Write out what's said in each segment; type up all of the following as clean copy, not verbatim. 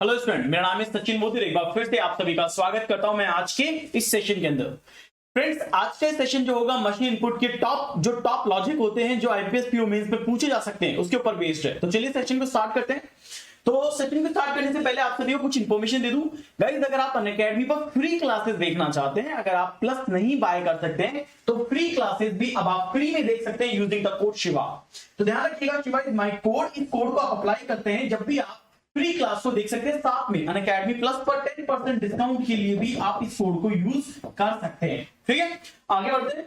Hello student, मेरा नाम है सचिन मोदी। एक बार फिर से आप सभी का स्वागत करता हूं मैं आज के इस सेशन के अंदर। फ्रेंड्स, आज का सेशन जो होगा मशीन इनपुट के टॉप लॉजिक होते हैं जो आईपीएस पीओ मेंस में पूछे जा सकते हैं उसके ऊपर बेस्ड है। तो चलिए सेशन को स्टार्ट करते हैं। तो सेशन को स्टार्ट करने से पहले आप सभी को कुछ इंफॉर्मेशन दे दूं। गाइस, अगर आप अनअकैडमी पर फ्री क्लासेस देखना चाहते हैं, अगर आप प्लस नहीं बाय कर सकते हैं तो फ्री क्लासेस भी अब आप फ्री में देख सकते हैं यूजिंग द कोड शिवा। तो ध्यान रखिएगा, शिवा इज माय कोड। इस कोड को आप अप्लाई करते हैं जब भी आप फ्री क्लास को देख सकते हैं। साथ में अनअकैडमी प्लस पर 10% डिस्काउंट के लिए भी आप इस कोड को यूज कर सकते हैं। ठीक है, आगे बढ़ते हैं।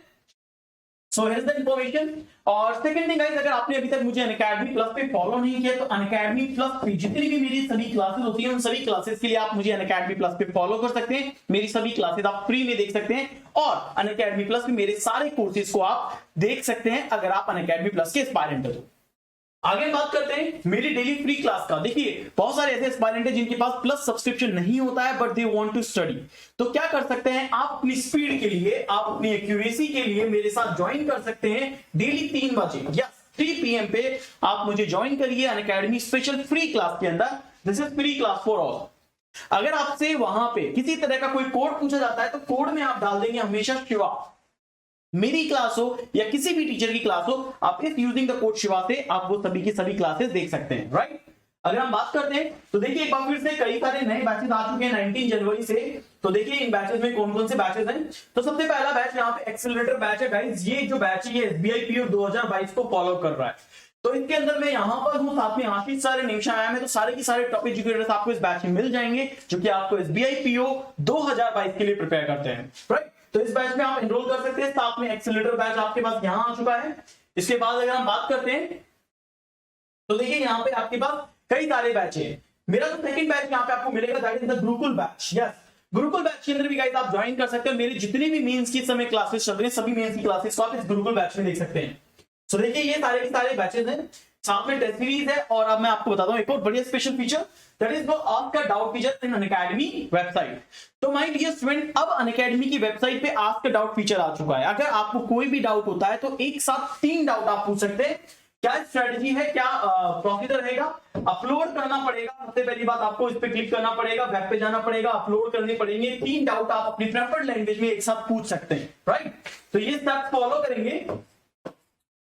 So here is the information. और सेकंड थिंग गाइस, अगर आपने अभी तक मुझे अनअकैडमी प्लस पे फॉलो नहीं किया तो अनअकैडमी प्लस पे जितनी भी मेरी सभी क्लासेस होती हैं उन सभी क्लासेस के लिए आप मुझे अनअकैडमी प्लस पे फॉलो कर सकते हैं। मेरी सभी क्लासेस आप फ्री में देख सकते हैं और अनअकैडमी प्लस में मेरे सारे कोर्सेज को आप देख सकते हैं अगर आप अनअकैडमी प्लस के एस्पायरेंट हो। आगे बात करते हैं मेरी डेली फ्री क्लास का। देखिए, बहुत सारे ऐसे एस्पायरेंट हैं जिनके पास प्लस सब्सक्रिप्शन नहीं होता है but they want to study. तो क्या कर सकते हैं आप? अपनी स्पीड के लिए, आप अपनी एक्यूरेसी के लिए मेरे साथ ज्वाइन कर सकते हैं डेली 3 बजे या 3 PM पे आप मुझे ज्वाइन करिए अनअकैडमी स्पेशल फ्री क्लास के अंदर। This is free class for all. अगर आपसे वहां पे किसी तरह का कोई कोड पूछा जाता है तो कोड में आप डाल देंगे हमेशा शिवा। मेरी क्लास हो या किसी भी टीचर की क्लास हो, आप इस यूजिंग द कोड शिवा से आप वो सभी की सभी क्लासेस देख सकते हैं। राइट, अगर हम बात करते हैं तो देखिए एक बार फिर से कई सारे नए बैचेस आ चुके हैं 19 जनवरी से। तो देखिए इन बैचेस में कौन कौन से बैचेस हैं। तो सबसे पहला बैच यहाँ पे एक्सेलरेटर बैच है गाइस। ये जो बैच है ये SBI PO 2022 को फॉलो कर रहा है। तो इसके अंदर मैं यहाँ पर हूँ, साथ में आशीष सारे निमिषा आया है। तो सारे के सारे टॉप एजुकेटर्स आपको इस बैच में मिल जाएंगे जो कि आपको SBI PO 2022 के लिए प्रिपेयर करते हैं। राइट, तो इस बैच में आप एनरोल कर सकते हैं। साथ में एक्सेलरेटर बैच आपके पास यहां आ चुका है। इसके बाद अगर हम बात करते हैं तो देखिए यहां पे आपके पास कई सारे बैच है। मेरा जो सेकंड बैच यहां पे आपको मिलेगा that is the Gurukul batch. Yes, Gurukul batch के अंदर भी गाइस आप ज्वाइन कर सकते हैं। मेरी जितनी भी मेंस की समय क्लासेस चल रही है सभी मेंस की क्लासेस को आप इस गुरुकुल बैच में देख सकते हैं। सो देखिए ये सारे के सारे बैचेस हैं, साथ में टेस्ट सीरीज है। और अब मैं आपको बताता हूं एक और बढ़िया special feature, that is ask a doubt feature in Unacademy website. तो माय डियर स्टूडेंट, अब अनअकैडमी की वेबसाइट पे आस्क अ डाउट फीचर आ चुका है। अगर आपको कोई भी डाउट होता है तो एक साथ 3 डाउट आप पूछ सकते हैं। क्या स्ट्रेटजी है, क्या प्रोसीजर रहेगा? अपलोड करना पड़ेगा। सबसे पहली बात, आपको इस पे क्लिक करना पड़ेगा, वेब पे जाना पड़ेगा, अपलोड करने पड़ेंगे। 3 डाउट आप अपनी प्रेफर्ड लैंग्वेज में एक साथ पूछ सकते हैं। राइट, तो ये स्टेप फॉलो करेंगे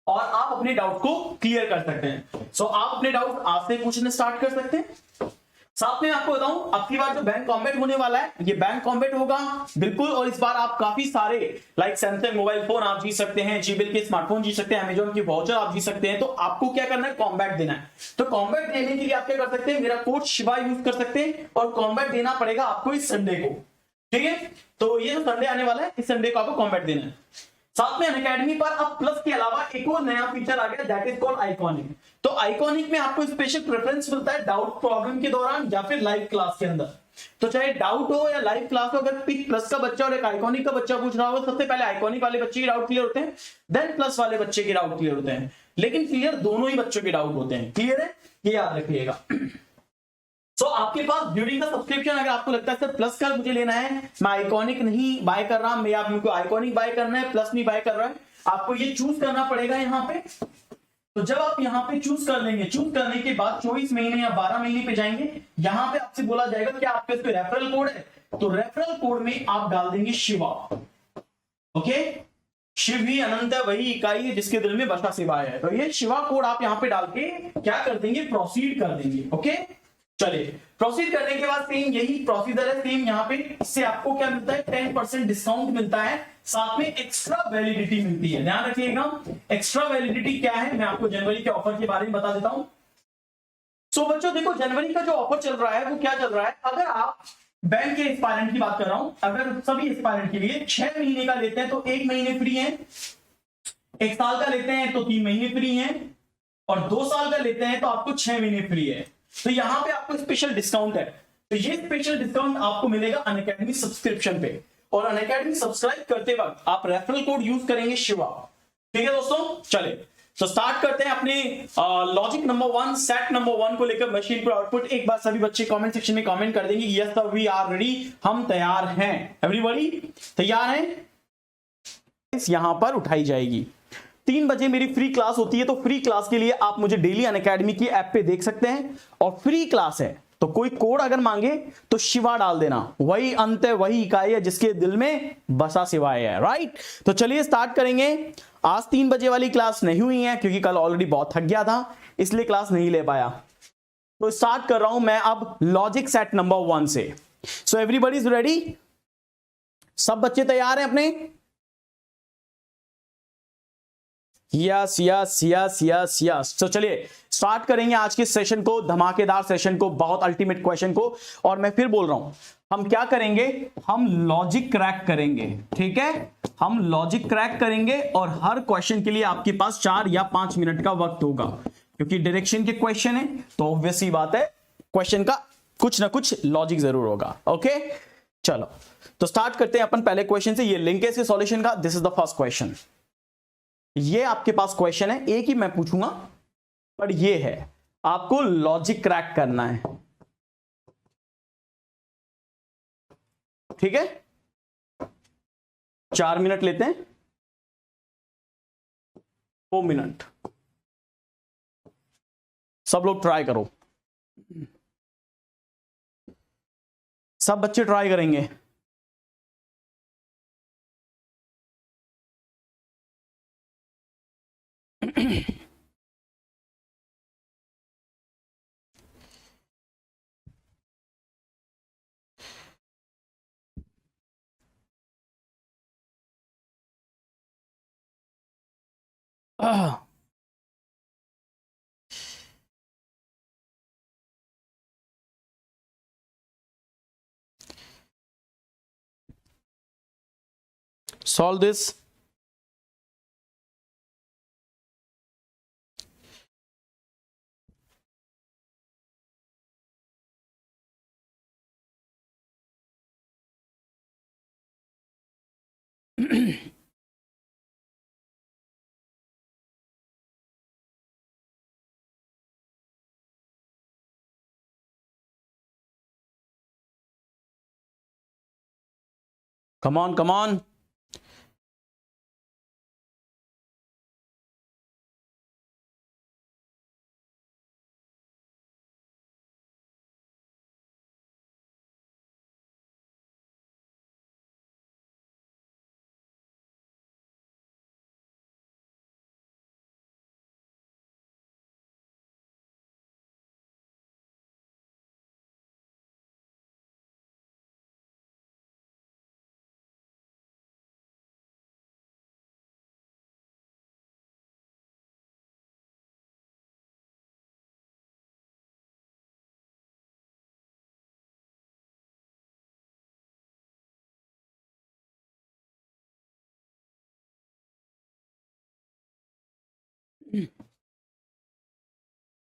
और आप अपने डाउट को क्लियर कर सकते हैं। सो आप अपने डाउट आज से पूछने स्टार्ट कर सकते हैं। साथ में आपको बताऊं, अब की बार जो बैंक कॉम्बैट होने वाला है ये बैंक कॉम्बैट होगा बिल्कुल। और इस बार आप काफी सारे लाइक सैमसंग मोबाइल फोन आप जीत सकते हैं, जीबीएल के स्मार्टफोन जीत सकते हैं, अमेजॉन की वाउचर आप जीत सकते हैं। तो आपको क्या करना है? कॉम्बैट देना है। तो कॉम्बैट देने के लिए आप क्या कर सकते हैं? मेरा कोड शिवा यूज कर सकते हैं और कॉम्बैट देना पड़ेगा आपको इस संडे को। ठीक है, तो ये जो संडे आने वाला है इस संडे को आपको कॉम्बैट देना है। साथ में अनअकैडमी पर अब प्लस के अलावा एक और नया फीचर आ गया दैट इज कॉल्ड आइकॉनिक। तो आइकॉनिक में आपको स्पेशल प्रेफरेंस मिलता है डाउट प्रॉब्लम के दौरान या फिर लाइव क्लास के अंदर। तो चाहे डाउट हो या लाइव क्लास हो, अगर पिक प्लस का बच्चा और एक आइकॉनिक का बच्चा पूछ रहा हो, सबसे पहले आइकॉनिक वाले बच्चे के डाउट क्लियर होते हैं, देन प्लस वाले बच्चे के डाउट क्लियर होते हैं। लेकिन क्लियर दोनों ही बच्चों के डाउट होते हैं। क्लियर है, ये याद रखिएगा। सो आपके पास ड्यूरिंग द सब्सक्रिप्शन अगर आपको लगता है सर प्लस का मुझे लेना है, मैं आइकॉनिक नहीं बाय कर रहा, मैं आपको आइकॉनिक बाय करना है, प्लस नहीं बाय कर रहा है, आपको ये चूज करना पड़ेगा यहाँ पे। तो जब आप यहाँ पे चूज कर लेंगे, चूज करने के बाद 24 महीने या 12 महीने पे जाएंगे, यहाँ पे आपसे बोला जाएगा कि आपके पे रेफरल कोड है। तो रेफरल कोड में आप डाल देंगे शिवा। ओके, शिव ही अनंत है, वही इकाई है जिसके दिल में बसा शिवाय है। तो ये शिवा कोड आप यहाँ पे डाल के क्या कर देंगे? प्रोसीड कर देंगे। ओके, चलिए प्रोसीड करने के बाद सेम यही प्रोसीजर है, सेम यहाँ पे। इससे आपको क्या मिलता है? 10% डिस्काउंट मिलता है, साथ में एक्स्ट्रा वैलिडिटी मिलती है। ध्यान रखिएगा, एक्स्ट्रा वैलिडिटी क्या है मैं आपको जनवरी के ऑफर के बारे में बता देता हूं। सो बच्चों देखो, जनवरी का जो ऑफर चल रहा है वो क्या चल रहा है? अगर आप बैंक के एस्पायरेंट की बात कर रहा हूं, अगर सभी एस्पायरेंट के लिए 6 महीने का लेते हैं तो 1 महीने फ्री है, 1 साल का लेते हैं तो 3 महीने फ्री है, और 2 साल का लेते हैं तो आपको 6 महीने फ्री है। तो यहां पे आपको स्पेशल डिस्काउंट है। तो ये स्पेशल डिस्काउंट आपको मिलेगा अनअकैडमी सब्सक्रिप्शन पे। और अनअकैडमी सब्सक्राइब करते वक्त आप रेफरल कोड यूज करेंगे शिवा। ठीक है दोस्तों, चले तो स्टार्ट करते हैं अपने लॉजिक नंबर 1, सेट नंबर 1 को लेकर मशीन पर आउटपुट। एक बार सभी बच्चे कमेंट सेक्शन में कमेंट कर देंगे yes sir we are ready, हम तैयार हैं। एवरीबॉडी तैयार हैं? यहां पर उठाई जाएगी। 3 बजे मेरी फ्री क्लास होती है, तो फ्री क्लास के लिए आप मुझे डेली अनअकैडमी की ऐप पे देख सकते हैं। और फ्री क्लास है तो कोई कोड अगर मांगे तो शिवा डाल देना, वही अंत है, वही इकाई है जिसके दिल में बसा शिवाय है, राइट। तो चलिए स्टार्ट करेंगे। आज 3 बजे वाली क्लास नहीं हुई है क्योंकि कल ऑलरेडी बहुत थक गया था, इसलिए क्लास नहीं ले पाया। तो स्टार्ट कर रहा हूं मैं अब लॉजिक सेट नंबर 1 से। So everybody is ready? सब बच्चे तैयार हैं अपने? Yes yes yes yes yes. तो चलिए स्टार्ट करेंगे आज के सेशन को, धमाकेदार सेशन को, बहुत अल्टीमेट क्वेश्चन को। और मैं फिर बोल रहा हूं, हम क्या करेंगे, हम लॉजिक क्रैक करेंगे, ठीक है। हम लॉजिक क्रैक करेंगे और हर क्वेश्चन के लिए आपके पास 4 या 5 मिनट का वक्त होगा, क्योंकि डायरेक्शन के क्वेश्चन है तो ऑब्वियस सी बात है क्वेश्चन का कुछ ना कुछ लॉजिक जरूर होगा। ओके चलो तो स्टार्ट करते हैं अपन पहले क्वेश्चन से। ये लिंक है इसके सॉल्यूशन का। This is the first question. ये आपके पास क्वेश्चन है, एक ही मैं पूछूंगा, पर ये है आपको लॉजिक क्रैक करना है, ठीक है। 4 मिनट लेते हैं, 4 मिनट। सब लोग ट्राई करो, सब बच्चे ट्राई करेंगे। solve this. Come on, come on.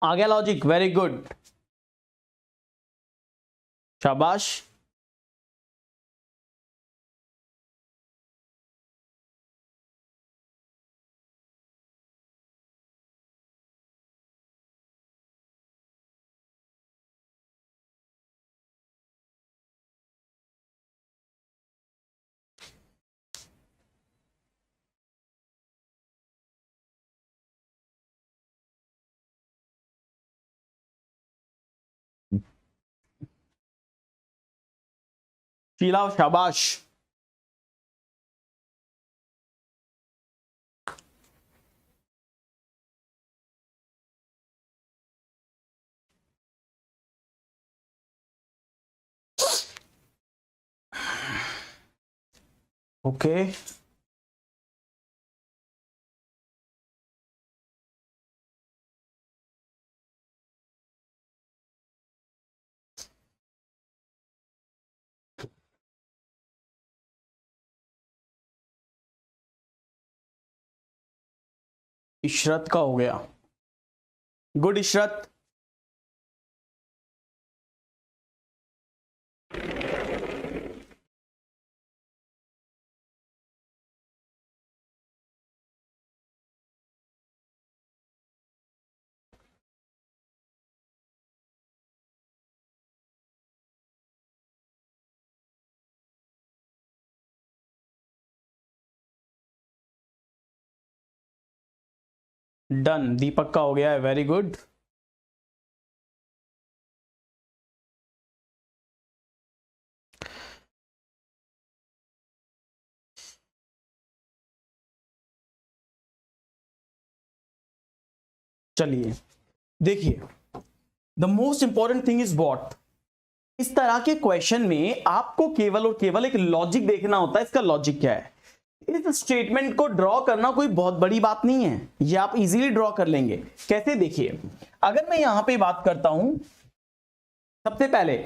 आ गया लॉजिक, वेरी गुड, शाबाश। शीला शाबाश। ओके इशरत का हो गया, गुड इशरत। डन, दीपक का हो गया है, वेरी गुड। चलिए देखिए, the most important thing is what, इस तरह के क्वेश्चन में आपको केवल और केवल एक लॉजिक देखना होता है। इसका लॉजिक क्या है? इस स्टेटमेंट को ड्रॉ करना कोई बहुत बड़ी बात नहीं है, ये आप इजीली ड्रॉ कर लेंगे। कैसे? देखिए, अगर मैं यहां पे बात करता हूं, सबसे पहले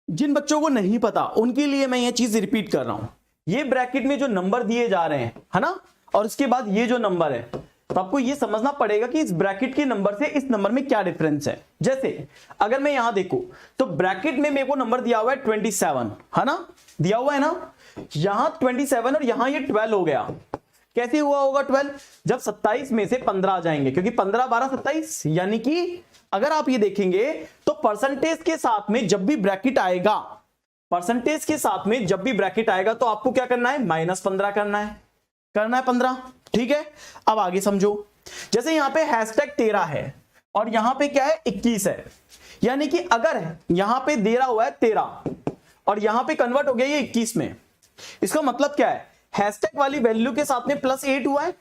जिन बच्चों को नहीं पता उनके लिए मैं ये चीज रिपीट कर रहा हूं। ये ब्रैकेट में जो नंबर दिए जा रहे हैं, है ना, और उसके बाद ये जो नंबर है, तो आपको ये समझना पड़ेगा कि इस ब्रैकेट के नंबर से इस नंबर में क्या डिफरेंस है। जैसे अगर मैं यहां देखूं तो ब्रैकेट में मेरे को नंबर दिया हुआ है 27, है ना, दिया हुआ है ना, यहां 27 और यहां ये 12 हो गया। कैसे हुआ होगा 12? जब 27 में से 15 आ जाएंगे, क्योंकि 15 12 27, यानी कि अगर आप ये देखेंगे तो परसेंटेज के साथ में जब भी ब्रैकेट आएगा, परसेंटेज के साथ में जब भी ब्रैकेट आएगा तो आपको क्या करना है? -15 करना है 15। ठीक है, अब आगे समझो। जैसे यहां पे #13 है और यहां पे क्या है? 21 है, यानी कि अगर यहां पे दे रहा हुआ है 13 और यहां पे कन्वर्ट हो गया ये 21 में, इसका मतलब क्या है? हैशटैग वाली वैल्यू के साथ में +8 हुआ है,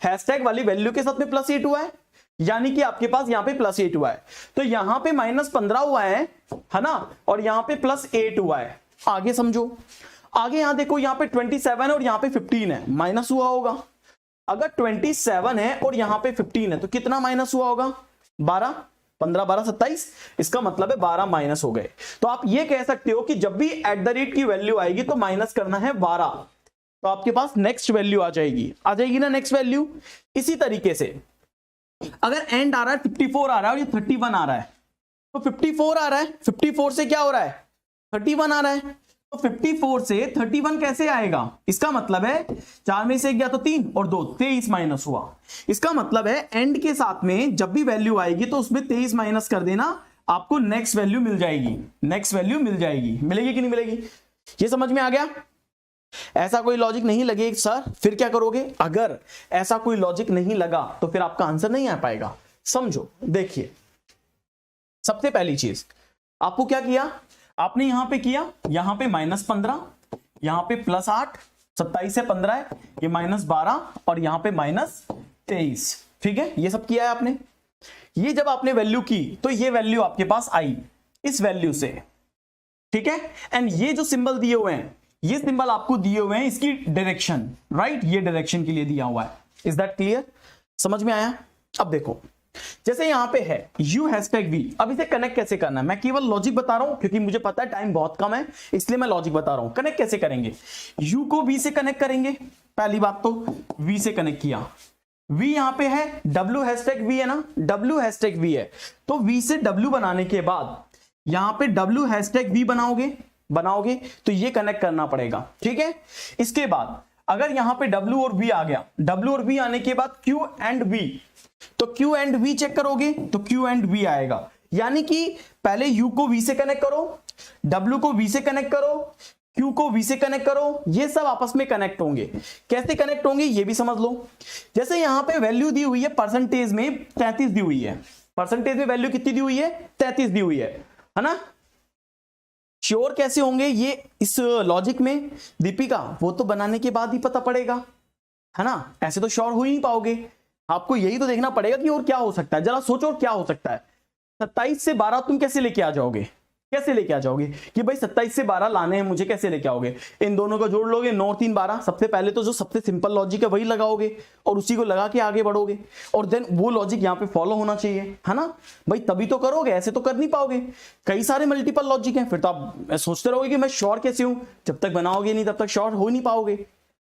हैशटैग वाली वैल्यू के साथ में +8 हुआ है, यानी कि आपके पास यहां पे +8 हुआ है। तो यहां पे -15 हुआ है ना, और यहां पे +8 हुआ है। आगे समझो, आगे यहां देखो, यहां पे 27 और यहां पे 15 है, माइनस हुआ होगा। अगर 27 है और यहां पे 15 है तो कितना माइनस हुआ होगा? 12, 15 12 27, इसका मतलब है 12 माइनस हो गए। तो आप ये कह सकते हो कि जब भी @ की वैल्यू आएगी तो माइनस करना है 12, तो आपके पास नेक्स्ट वैल्यू आ जाएगी ना, नेक्स्ट वैल्यू। इसी तरीके से अगर एंड आ रहा है 54 आ रहा है और ये 31 आ रहा है, तो 54 आ रहा है, 54 से क्या हो रहा है? 31 आ रहा है, तो 54 से 31 कैसे आएगा? इसका मतलब है 4 में से 1 गया तो 3 और 2, 23 माइनस हुआ। इसका मतलब है एंड के साथ में जब भी वैल्यू आएगी तो उसमें 23 माइनस कर देना, आपको नेक्स्ट वैल्यू मिल जाएगी, नेक्स्ट वैल्यू मिल जाएगी। मिलेगी कि नहीं मिलेगी? ये समझ में आ गया? ऐसा कोई लॉजिक नहीं लगे सर, फिर क्या करोगे? अगर ऐसा कोई लॉजिक नहीं लगा तो फिर आपका आंसर नहीं आ पाएगा। समझो, देखिए, सबसे पहली चीज आपको क्या किया? आपने यहां पे किया, यहां पे -15, यहां पे +8, 27 से 15 है, ये -12 और यहां पे -23। ठीक है, ये सब किया है आपने। ये जब आपने वैल्यू की तो ये वैल्यू आपके पास आई इस वैल्यू से। ठीक है, एंड ये जो सिंबल दिए हुए हैं, ये सिंबल आपको दिए हुए हैं इसकी डायरेक्शन, राइट, ये डायरेक्शन के लिए दिया हुआ है। Is that clear? समझ में आया? अब देखो, जैसे यहां पे है u#v, अब इसे कनेक्ट कैसे करना है? मैं केवल लॉजिक बता रहा हूं क्योंकि मुझे पता है टाइम बहुत कम है, इसलिए मैं लॉजिक बता रहा हूं। कनेक्ट कैसे करेंगे? u को v से कनेक्ट करेंगे, पहली बात तो v से कनेक्ट किया, v यहां पे है, w#v है ना, w#v है, तो v से w बनाने के बाद यहां पे w#v बनाओगे तो ये कनेक्ट करना पड़ेगा। ठीक है, इसके बाद अगर यहां पे w और v आ गया, w और v आने के बाद q एंड v, तो q एंड v चेक करोगे तो q एंड v आएगा, यानी कि पहले u को v से कनेक्ट करो, w को v से कनेक्ट करो, q को v से कनेक्ट करो, ये सब आपस में कनेक्ट होंगे। कैसे कनेक्ट होंगे ये भी समझ लो। जैसे यहां पे वैल्यू दी हुई है परसेंटेज में 33 दी हुई है, परसेंटेज में वैल्यू कितनी दी हुई है? 33 दी हुई है ना। श्योर कैसे होंगे ये इस लॉजिक में दीपिका? वो तो बनाने के बाद ही पता पड़ेगा, है ना, ऐसे तो श्योर हो ही नहीं पाओगे। आपको यही तो देखना पड़ेगा कि और क्या हो सकता है। जरा सोचो और क्या हो सकता है। 27 से 12 तुम कैसे लेके आ जाओगे? कैसे लेके आ जाओगे कि भाई 27 से 12 लाने हैं मुझे, कैसे लेके आओगे? इन दोनों को जोड़ लोगे, 9 3 12। सबसे पहले तो जो सबसे सिंपल लॉजिक है वही लगाओगे और उसी को लगा के आगे बढ़ोगे, और देन वो लॉजिक यहाँ पे फॉलो होना चाहिए, है ना भाई, तभी तो करोगे, ऐसे तो कर नहीं पाओगे। कई सारे मल्टीपल लॉजिक हैं, फिर तो आप सोचते रहोगे कि मैं श्योर कैसे हूं। जब तक बनाओगे नहीं तब तक श्योर हो नहीं पाओगे,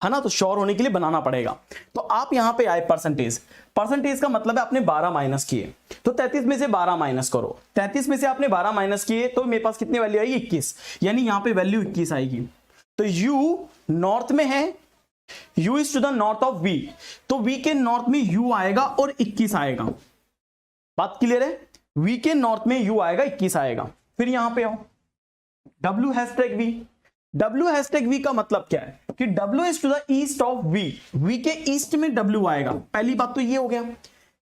है ना। तो श्योर होने के लिए बनाना पड़ेगा। तो आप यहां पे आए परसेंटेज, परसेंटेज का मतलब है आपने 12 माइनस किए, तो 33 में से 12 माइनस करो। 33 में से आपने 12 माइनस किए तो मेरे पास कितनी वैल्यू आई? 21, यानी यहां पे वैल्यू 21 आएगी। तो u नॉर्थ में है, u is to the north of v, तो v के नॉर्थ में u आएगा और 21 आएगा। बात क्लियर है? v के नॉर्थ में u आएगा, 21 आएगा। फिर यहां पे आओ, w#v, w#v का मतलब क्या है कि w is to the east of v, v के ईस्ट में w आएगा। पहली बात तो ये हो गया।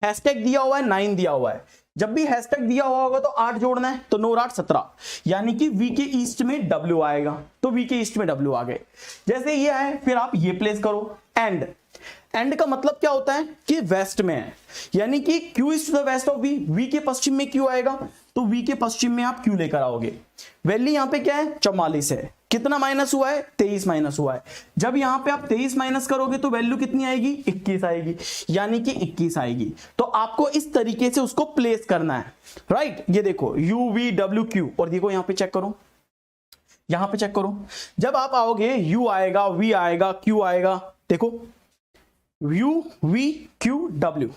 हैशटैग दिया हुआ है 9 दिया हुआ है, जब भी हैशटैग दिया हुआ होगा तो 8 जोड़ना है, तो 9 8 17, यानी कि v के ईस्ट में w आएगा, तो v के ईस्ट में w आ गए। जैसे ये है फिर आप ये प्लेस करो, एंड एंड का मतलब क्या होता है कि वेस्ट में है, यानी कि Q is to the west of V, V के पश्चिम में Q आएगा, तो V के पश्चिम में आप Q लेकर आओगे। वैल्यू यहां पे क्या है 44 है, कितना माइनस हुआ है 23 माइनस हुआ है। जब यहां पे आप 23 माइनस करोगे तो वैल्यू कितनी आएगी 21 आएगी, यानी कि 21 आएगी। तो आपको इस तरीके से उसको प्लेस करना है, राइट। ये देखो U V W Q, और देखो यहां पे चेक करो, यहां पे चेक करो, जब आप आओगे U आएगा, V आएगा, Q आएगा, देखो U V Q W,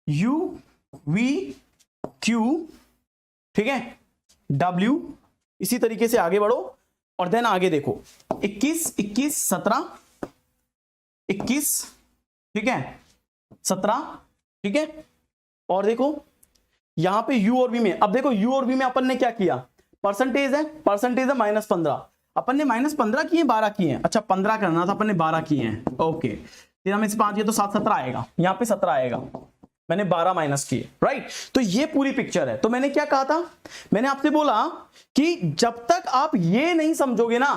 U V Q, ठीक है, W, इसी तरीके से आगे बढ़ो और देन आगे देखो 21 21 17 21, ठीक है 17, ठीक है। और देखो यहां पे U और V में, अब देखो U और V में अपन ने क्या किया, परसेंटेज है, परसेंटेज है -15, अपन ने -15 किए 12 किए हैं, अच्छा 15 करना था, अपन ने 12 किए हैं, ओके। 13 में से 5 ये तो 7 17 आएगा, यहां पे 17 आएगा, मैंने 12 माइनस किए, राइट। तो ये पूरी पिक्चर है। तो मैंने क्या कहा था, मैंने आपसे बोला कि जब तक आप ये नहीं समझोगे ना,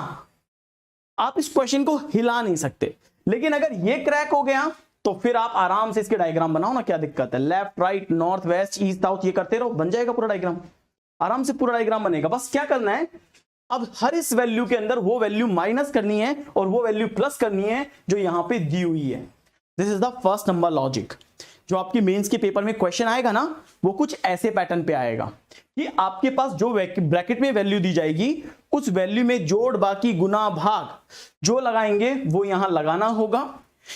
आप इस क्वेश्चन को हिला नहीं सकते। लेकिन अगर ये क्रैक हो गया तो फिर आप आराम से इसके डायग्राम बनाओ ना, क्या दिक्कत है, left right north west east south ये करते रहो, बन जाएगा पूरा डायग्राम, आराम से पूरा डायग्राम बनेगा। बस क्या करना है, अब हर इस वैल्यू के अंदर वो वैल्यू माइनस करनी है और वो वैल्यू प्लस करनी है जो यहां पे दी हुई है। This is the first number logic. जो आपकी मेंस के पेपर में क्वेश्चन आएगा ना, वो कुछ ऐसे पैटर्न पे आएगा कि आपके पास जो ब्रैकेट में वैल्यू दी जाएगी, उस वैल्यू में जोड़ बाकी गुना भाग जो लगाएंगे वो यहां लगाना होगा।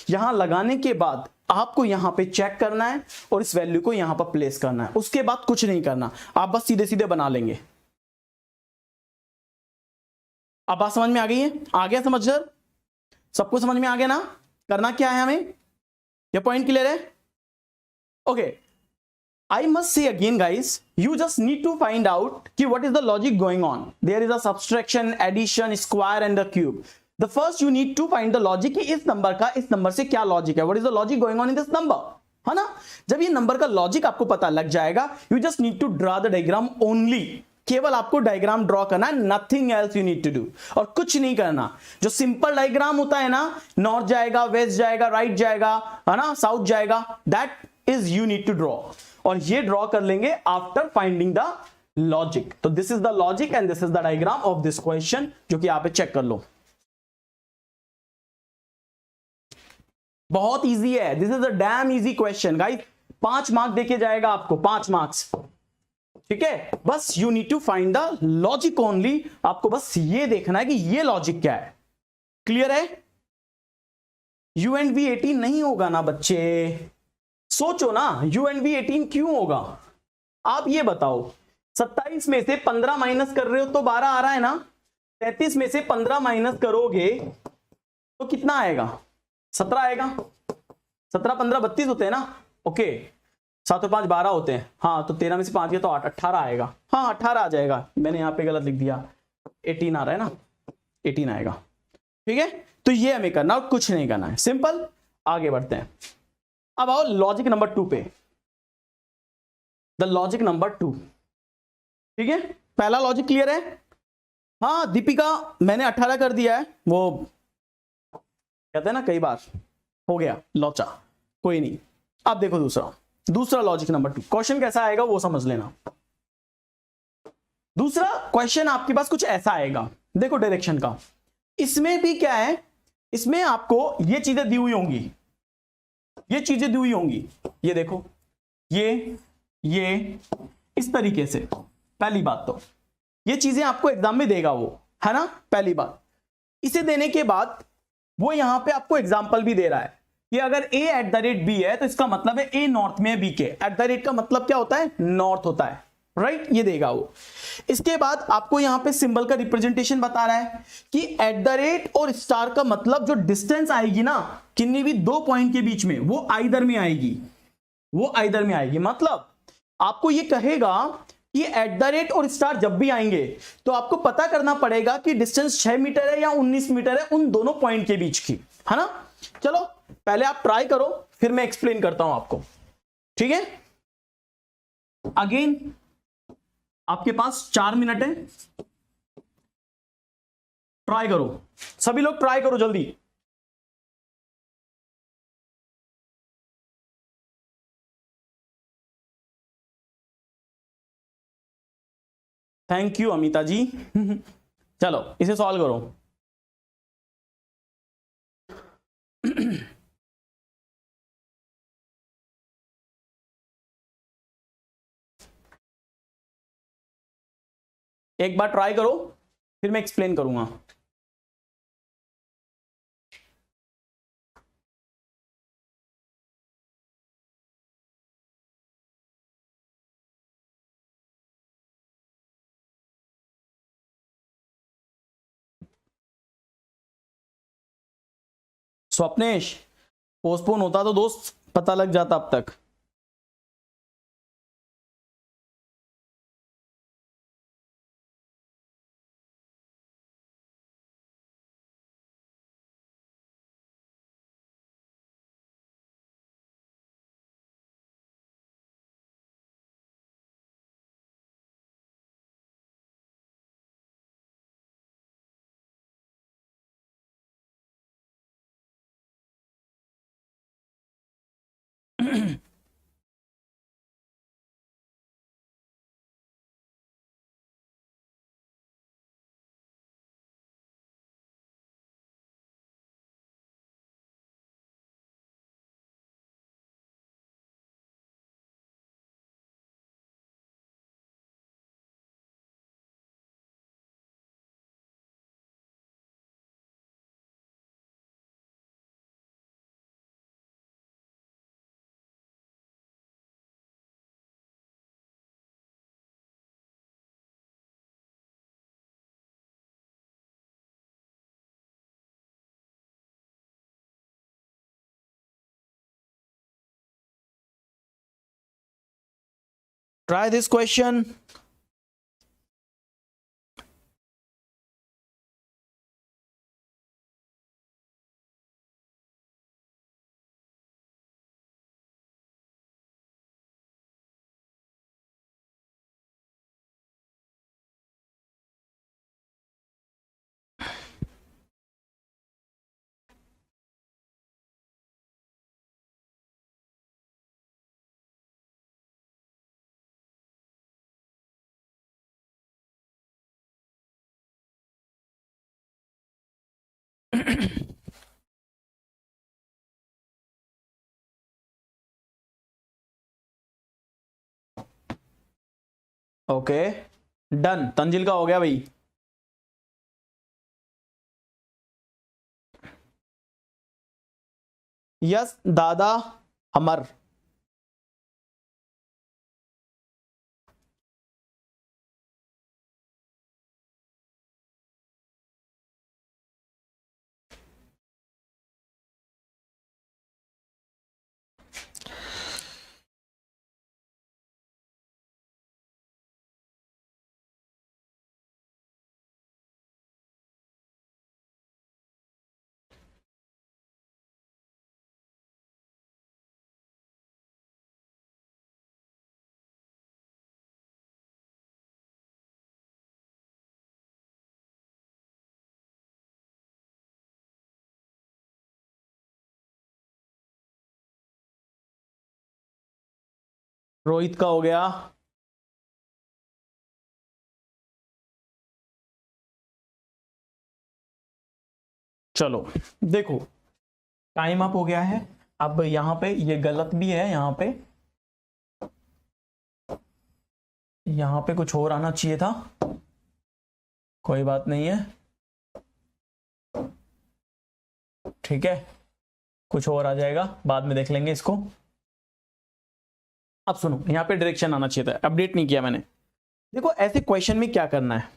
यहां लगाने के बाद आपको यहां पे चेक करना है और इस वैल्यू को यहां पर प्लेस करना है। उसके बाद कुछ नहीं करना, आप बस सीधे सीधे बना लेंगे। अब बात समझ में आ गई है, आ गया समझ, सबको समझ में आ गया ना, करना क्या है हमें, ये पॉइंट क्लियर है, okay. I must say again guys, you just need to find out कि what is the logic going on. There is a subtraction, addition, square and the cube. The first you need to find the logic कि इस number का इस number से क्या logic है, what is the logic going on in this number, है ना। जब ये नंबर का लॉजिक आपको पता लग जाएगा, you just need to draw the diagram only. केवल आपको डायग्राम ड्रॉ करना है, nothing else you need to do, और कुछ नहीं करना। जो सिंपल डायग्राम होता है ना, नॉर्थ जाएगा, वेस्ट जाएगा, राइट जाएगा, है ना, साउथ जाएगा, that is you need to draw, और ये ड्रॉ कर लेंगे आफ्टर फाइंडिंग द लॉजिक। तो this is the logic and this is the diagram of this question, जो कि यहां पे चेक कर लो, बहुत इजी है। This is a damn easy question guys, 5 marks देके जाएगा आपको, 5 मार्क्स, ठीक है। बस you need to find the logic only, आपको बस ये देखना है कि ये लॉजिक क्या है, क्लियर है। यू एंड वी 18 नहीं होगा ना बच्चे, सोचो ना, यू एंड वी 18 क्यों होगा, आप ये बताओ। 27 में से 15 माइनस कर रहे हो तो 12 आ रहा है ना, 33 में से 15 माइनस करोगे तो कितना आएगा, 17 आएगा। 17 15 32 होते हैं ना, ओके, 7 और 5 12 होते हैं, हाँ, तो 13 में से 5 गया तो 8 18 आएगा, हाँ 18 आ जाएगा, मैंने यहाँ पे गलत लिख दिया, 18 आ रहा है ना, 18 आएगा, ठीक है। तो ये हमें करना और कुछ नहीं करना है, सिंपल। आगे बढ़ते हैं, अब आओ लॉजिक नंबर 2 पे, द लॉजिक नंबर 2, ठीक है। पहला लॉजिक क्लियर है, हाँ दीपिका मैंने 18 कर दिया है, वो कहते हैं ना कई बार हो गया लोचा, कोई नहीं। अब देखो दूसरा लॉजिक नंबर 2, क्वेश्चन कैसा आएगा वो समझ लेना। दूसरा क्वेश्चन आपके पास कुछ ऐसा आएगा, देखो डायरेक्शन का, इसमें भी क्या है, इसमें आपको ये चीजें दी हुई होंगी, ये चीजें दी हुई होंगी, ये देखो, ये इस तरीके से। पहली बात तो ये चीजें आपको एग्जाम में देगा वो, है ना, पहली बात। इसे देने के बाद वो यहां पे आपको एग्जाम्पल भी दे रहा है कि अगर a@b है तो इसका मतलब है a नॉर्थ में b के, @ का मतलब क्या होता है, नॉर्थ होता है, राइट, ये देगा वो। इसके बाद आपको यहां पे सिंबल का रिप्रेजेंटेशन बता रहा है कि @ और स्टार का मतलब जो डिस्टेंस आएगी ना, किन्हीं भी 2 पॉइंट के बीच में, वो आइदर में आएगी, वो आइदर में आएगी। मतलब आपको ये कहेगा कि @ और स्टार जब भी आएंगे तो आपको पता करना पड़ेगा कि डिस्टेंस 6 मीटर है या 19 मीटर है उन दोनों पॉइंट के बीच की, है ना। चलो पहले आप ट्राई करो, फिर मैं एक्सप्लेन करता हूं आपको, ठीक है। अगेन आपके पास 4 मिनट है, ट्राई करो, सभी लोग ट्राई करो जल्दी। थैंक यू अमिता जी। चलो इसे सॉल्व करो। एक बार ट्राई करो, फिर मैं एक्सप्लेन करूंगा। स्वप्नेश, पोस्टपोन होता तो दोस्त पता लग जाता अब तक। Try this question. Okay done, Tanzil का हो गया भाई। यस दादा अमर। रोहित का हो गया। चलो देखो टाइम अप हो गया है। अब यहां पे ये गलत भी है, यहां पे कुछ और आना चाहिए था, कोई बात नहीं है, ठीक है, कुछ और आ जाएगा, बाद में देख लेंगे इसको। अब सुनो, यहां पे डायरेक्शन आना चाहिए था, अपडेट नहीं किया मैंने। देखो ऐसे क्वेश्चन में क्या करना है,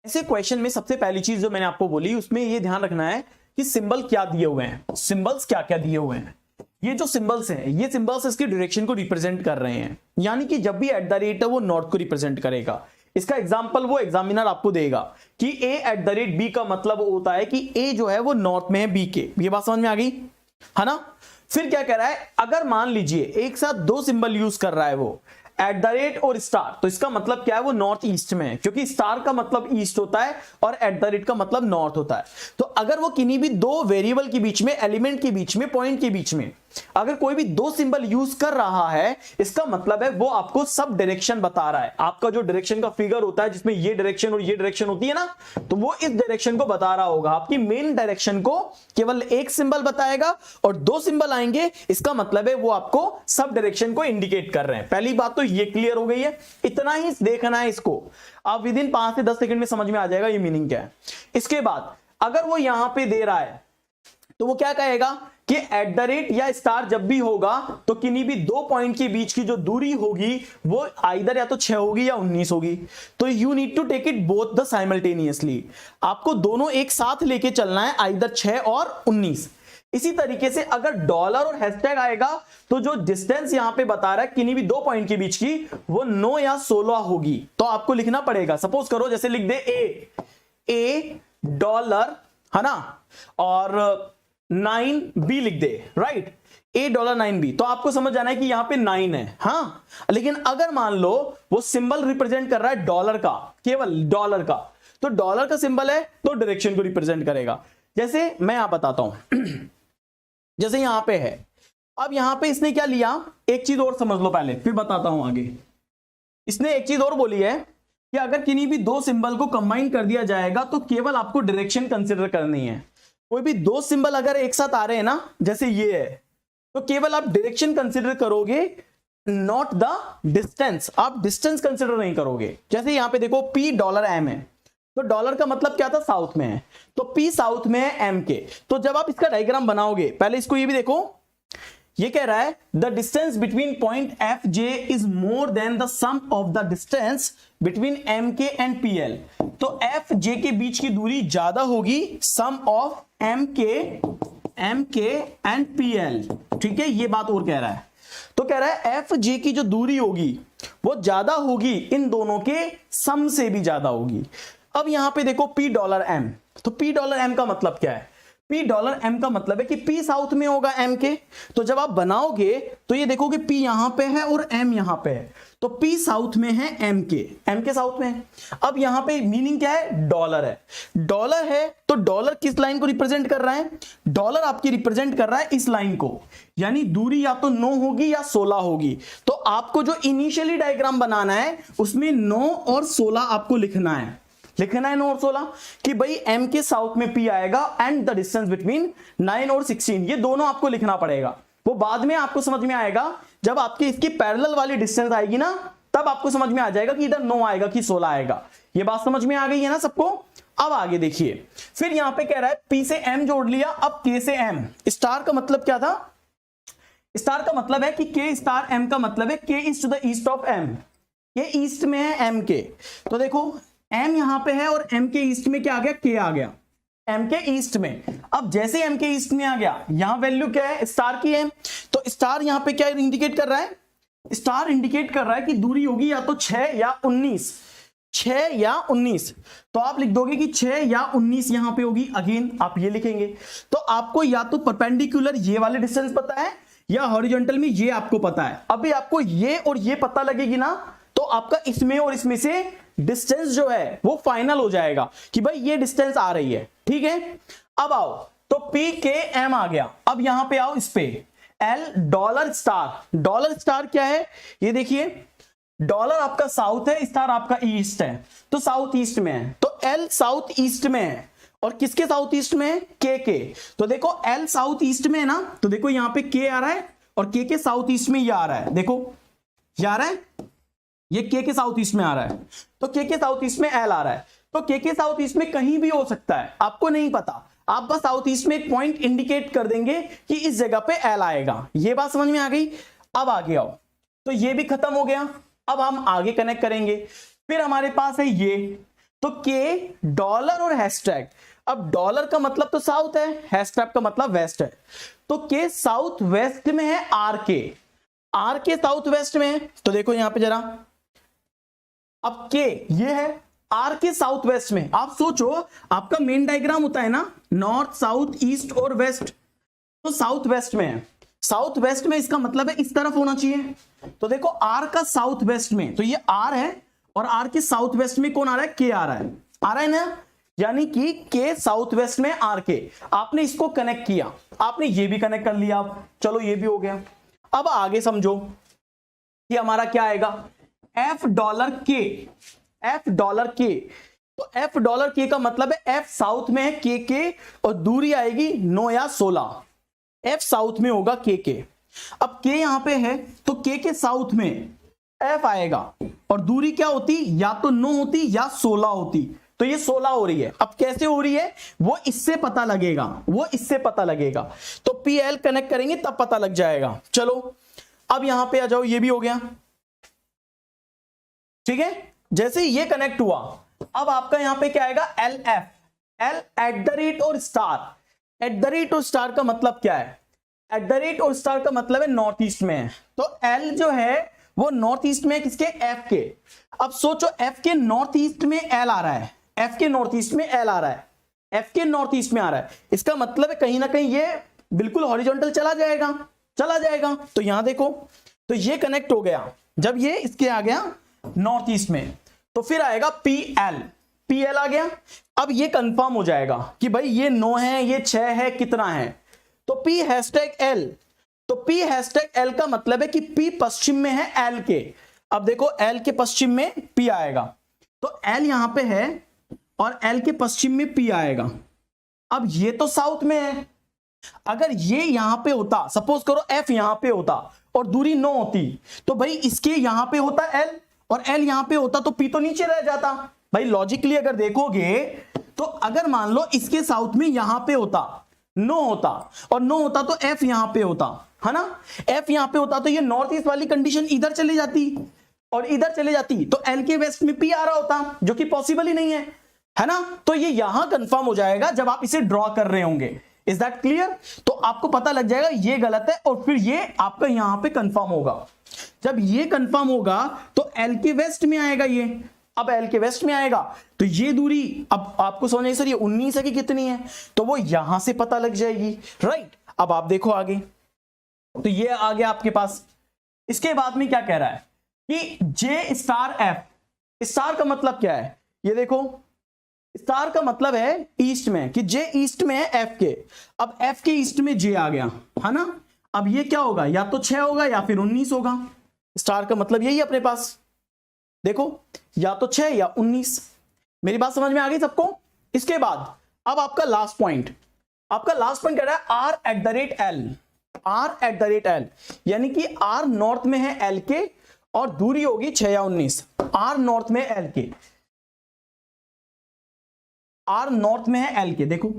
ऐसे क्वेश्चन में सबसे पहली चीज जो मैंने आपको बोली उसमें ये ध्यान रखना है कि सिंबल क्या दिए हुए हैं, सिंबल्स क्या क्या दिए हुए हैं। ये जो सिंबल्स हैं, ये सिंबल्स इसकी डायरेक्शन को रिप्रेजेंट कर रहे हैं, यानी कि जब भी एट द रेट है वो नॉर्थ को रिप्रेजेंट करेगा। इसका एग्जांपल वो एग्जामिनर आपको देगा कि ए एट द रेट बी का मतलब होता है कि ए जो है वो नॉर्थ में है बी के। ये बात समझ में आ गई है ना। फिर क्या कह रहा है, अगर मान लीजिए एक साथ दो सिंबल यूज कर रहा है वो, एट द रेट और स्टार, तो इसका मतलब क्या है, वो नॉर्थ ईस्ट में है, क्योंकि स्टार का मतलब ईस्ट होता है और एट द रेट का मतलब नॉर्थ होता है। तो अगर वो किन्हीं भी दो वेरिएबल के बीच में, एलिमेंट के बीच में, पॉइंट के बीच में अगर कोई भी दो सिंबल यूज कर रहा है, इसका मतलब है वो आपको सब डायरेक्शन बता रहा है। आपका जो डायरेक्शन का फिगर होता है जिसमें ये डायरेक्शन और ये डायरेक्शन होती है ना, तो वो इस डायरेक्शन को बता रहा होगा। आपकी मेन डायरेक्शन को केवल एक सिंबल बताएगा और दो सिंबल आएंगे, इसका मतलब है वो आपको सब डायरेक्शन को इंडिकेट कर रहे हैं। पहली बात तो ये क्लियर हो गई है, इतना ही देखना है इसको। आप विद इन 5 से 10 सेकंड में समझ में आ जाएगा ये मीनिंग क्या है। इसके बाद अगर वो यहां पे दे रहा है तो वो क्या कहेगा कि एट द रेट या स्टार जब भी होगा तो किन्हीं भी दो पॉइंट के बीच की जो दूरी होगी वो आइदर या तो 6 होगी या 19 होगी। तो you need to take it both the simultaneously, आपको दोनों एक साथ लेके चलना है, आइदर 6 और 19। इसी तरीके से अगर डॉलर और हैशटैग आएगा तो जो डिस्टेंस यहां पे बता रहा है किन्हीं भी दो पॉइंट के बीच की, वो 9 या 16 होगी। तो आपको लिखना पड़ेगा, सपोज करो जैसे लिख दे ए डॉलर, है ना, और 9B लिख दे, राइट, $9B। तो आपको समझ आना है कि यहां पे 9 है। हाँ, लेकिन अगर मान लो वो सिंबल रिप्रेजेंट कर रहा है डॉलर का, केवल डॉलर का, तो डॉलर का सिंबल है तो डायरेक्शन को रिप्रेजेंट करेगा। जैसे मैं यहां बताता हूं, जैसे यहां पे है, अब यहां पे इसने क्या लिया, एक चीज और समझ लो पहले फिर बताता हूं आगे। इसने एक चीज और बोली है कि अगर किन्हीं भी दो सिंबल को कंबाइन कर दिया जाएगा तो केवल आपको डायरेक्शन कंसीडर करनी है। कोई भी दो सिंबल अगर एक साथ आ रहे हैं ना, जैसे ये है, तो केवल आप डायरेक्शन कंसीडर करोगे, नॉट द डिस्टेंस। आप डिस्टेंस कंसीडर नहीं करोगे। जैसे यहां पे देखो $M है, तो डॉलर का मतलब क्या था, साउथ में है, तो P साउथ में है M के। तो जब आप इसका डायग्राम बनाओगे, पहले इसको ये भी देखो, ये कह रहा है the distance between point FJ is more than the sum of the distance between MK and PL। तो FJ के बीच की दूरी ज्यादा होगी sum of MK and PL। ठीक है, ये बात और कह रहा है। तो कह रहा है FJ की जो दूरी होगी वो ज्यादा होगी, इन दोनों के सम से भी ज्यादा होगी। अब यहां पे देखो $M, तो $M का मतलब क्या है, $M का मतलब है कि P साउथ में होगा M के। तो जब आप बनाओगे तो ये देखोगे P यहां पे है और M यहां पे है, तो P साउथ में है M के साउथ में है। अब यहां पे मीनिंग क्या है, डॉलर है, डॉलर है, तो डॉलर किस लाइन को रिप्रेजेंट कर रहा है, डॉलर आपकी रिप्रेजेंट कर रहा है इस लाइन को, यानी दूरी या तो 9 होगी या 16 होगी। तो आपको जो इनिशियली डायग्राम बनाना है उसमें 9 और 16 आपको लिखना है 9 और 16 कि भाई M के साउथ में P आएगा एंड द डिस्टेंस बिटवीन 9 और 16, ये दोनों आपको लिखना पड़ेगा। वो बाद में आपको समझ में आएगा जब आपकी इसकी पैरेलल वाली डिस्टेंस आएगी ना, तब आपको समझ में आ जाएगा कि इधर 9 आएगा कि 16 आएगा। ये बात समझ में आ गई है ना सबको। अब आगे देखिए, फिर यहां पे कह रहा है P से M जोड़ लिया, अब K से M। स्टार का मतलब क्या था, स्टार का मतलब है कि K स्टार M का मतलब है K is to the east of M, ये ईस्ट में है M के। तो देखो M यहां पे है और M के ईस्ट में क्या आ गया, K आ गया M के ईस्ट में। अब जैसे M के ईस्ट में आ गया, यहां वैल्यू क्या है, स्टार की है, तो स्टार यहां पे क्या इंडिकेट कर रहा है, स्टार इंडिकेट कर रहा है कि दूरी होगी या तो 6 या 19, 6 या 19। तो आप लिख दोगे कि 6 या 19 यहां पे होगी, अगेन आप ये लिखेंगे। तो आपको या तो परपेंडिकुलर ये वाले डिस्टेंस पता है या हॉरिजॉन्टल में ये आपको पता है। अभी आपको ये और ये पता लगेगी ना, तो आपका इसमें और इसमें से डिस्टेंस जो है वो फाइनल हो जाएगा कि भाई ये डिस्टेंस आ रही है। ठीक है, अब आओ, तो PKM आ गया। अब यहां पे आओ, इस पे L डॉलर स्टार क्या है, ये देखिए, डॉलर आपका साउथ है, स्टार आपका ईस्ट है, तो साउथ ईस्ट में है, तो L साउथ ईस्ट में है। और किसके साउथ ईस्ट में है, K के। तो देखो L साउथ ईस्ट में है ना, तो देखो यहां पे K आ रहा है और K के साउथ ईस्ट में ये आ रहा है, देखो ये आ रहा है, ये K के साउथ ईस्ट में आ रहा है, तो K के साउथ ईस्ट में L आ रहा है। तो K के साउथ ईस्ट में कहीं भी हो सकता है, आपको नहीं पता, आप बस साउथ ईस्ट में एक पॉइंट इंडिकेट कर देंगे कि इस जगह पे L आएगा। ये बात समझ में आ गई। अब आगे आओ, तो ये भी खत्म हो गया। अब हम आगे कनेक्ट करेंगे, फिर हमारे पास है ये, तो K डॉलर और हैशटैग। अब डॉलर का मतलब तो साउथ है, हैशटैग का मतलब वेस्ट है, तो K साउथ वेस्ट में है, आर के साउथ वेस्ट में है। तो देखो यहां पे जरा, अब K ये है आर के साउथ वेस्ट में। आप सोचो, आपका मेन डायग्राम होता है ना, नॉर्थ साउथ ईस्ट और वेस्ट, तो साउथ वेस्ट में है, साउथ वेस्ट में इसका मतलब है इस तरफ होना चाहिए। तो देखो आर का साउथ वेस्ट में, तो ये आर है और आर के साउथ वेस्ट में कौन आ रहा है, K आ रहा है ना। यानी कि के साउथ वेस्ट में आर के। आपने इसको कनेक्ट किया, आपने ये भी कनेक्ट कर लिया, अब चलो ये भी हो गया। अब आगे समझो कि हमारा क्या आएगा, एफ डॉलर के, एफ डॉलर के। तो एफ डॉलर के का मतलब है एफ साउथ में है के और दूरी आएगी 9 या 16। एफ साउथ में होगा के। अब के यहां पे है तो के साउथ में एफ आएगा और दूरी क्या होती, या तो 9 होती या 16 होती। तो ये 16 हो रही है। अब कैसे हो रही है वो इससे पता लगेगा, वो इससे पता लगेगा। तो पी एल कनेक्ट करेंगे तब पता लग जाएगा। चलो अब यहां पे आ जाओ, ये भी हो गया, ठीक है। जैसे ये कनेक्ट हुआ, अब आपका यहां पे क्या आएगा, L F, L eight the rate और स्टार। एट द रेट और स्टार का मतलब क्या है, एट द रेट और स्टार का मतलब है नॉर्थ ईस्ट में है। तो एल जो है वो नॉर्थ ईस्ट में है, किसके, एफ के। अब सोचो एफ के नॉर्थ ईस्ट में एल आ रहा है, एफ के नॉर्थ ईस्ट में एल आ रहा है, एफ के नॉर्थ ईस्ट में आ रहा है। इसका मतलब है कहीं ना कहीं ये बिल्कुल हॉरिजॉन्टल चला जाएगा, चला जाएगा। तो यहां देखो, तो ये कनेक्ट हो गया। जब ये इसके आ गया नॉर्थ ईस्ट में, तो फिर आएगा पी एल, पी एल आ गया। अब ये कंफर्म हो जाएगा कि भाई ये 9 है, ये 6 है, कितना है। तो पी हैशटैग एल, तो पी हैशटैग एल का मतलब है कि पी पश्चिम में है एल के। अब देखो एल के पश्चिम में पी आएगा, तो एल यहां पे है और एल के पश्चिम में पी आएगा। अब ये तो साउथ में है, अगर ये यहां पे होता, सपोज करो एफ यहां पे होता और दूरी 9 होती, तो भाई इसके यहां पे होता एल और एल यहां पे होता, तो पी तो नीचे रह जाता। भाई लॉजिकली अगर देखोगे तो अगर मान लो इसके साउथ में यहां पे होता 9 होता और 9 होता तो एफ यहां पे होता, है ना, एफ यहां पे होता, तो ये नॉर्थ ईस्ट वाली कंडीशन इधर चली जाती और इधर चले जाती, तो एल के वेस्ट में पी आ रहा होता, जो कि पॉसिबल ही नहीं है ना। तो ये यहां कंफर्म हो जाएगा जब आप इसे ड्रॉ कर रहे होंगे। Is that clear? तो आपको पता लग जाएगा ये गलत है और फिर ये आपका यहां पे कंफर्म होगा। जब ये कंफर्म होगा तो एल के वेस्ट में आएगा ये। अब एल के वेस्ट में आएगा तो ये दूरी, अब आपको समझ सर ये 19 है कि कितनी है, तो वो यहां से पता लग जाएगी, राइट। अब आप देखो आगे, तो ये आ गया आपके पास। इसके बाद में क्या कह रहा है कि जे स्टार एफ, स्टार का मतलब क्या है, ये देखो स्टार का मतलब है ईस्ट में, कि जे ईस्ट में है एफ के। अब एफ के ईस्ट में जे आ गया, है ना। अब ये क्या होगा, या तो 6 होगा या फिर 19 होगा। स्टार का मतलब यही अपने पास, देखो या तो 6 या 19। मेरी बात समझ में आ गई सबको? इसके बाद अब आपका लास्ट पॉइंट, आपका लास्ट पॉइंट कह रहा है R at the rate L, R at the rate L, यानी कि आर नॉर्थ में है एल के और दूरी होगी 6 या 19। आर नॉर्थ में एल के, आर नॉर्थ में है एल के, देखो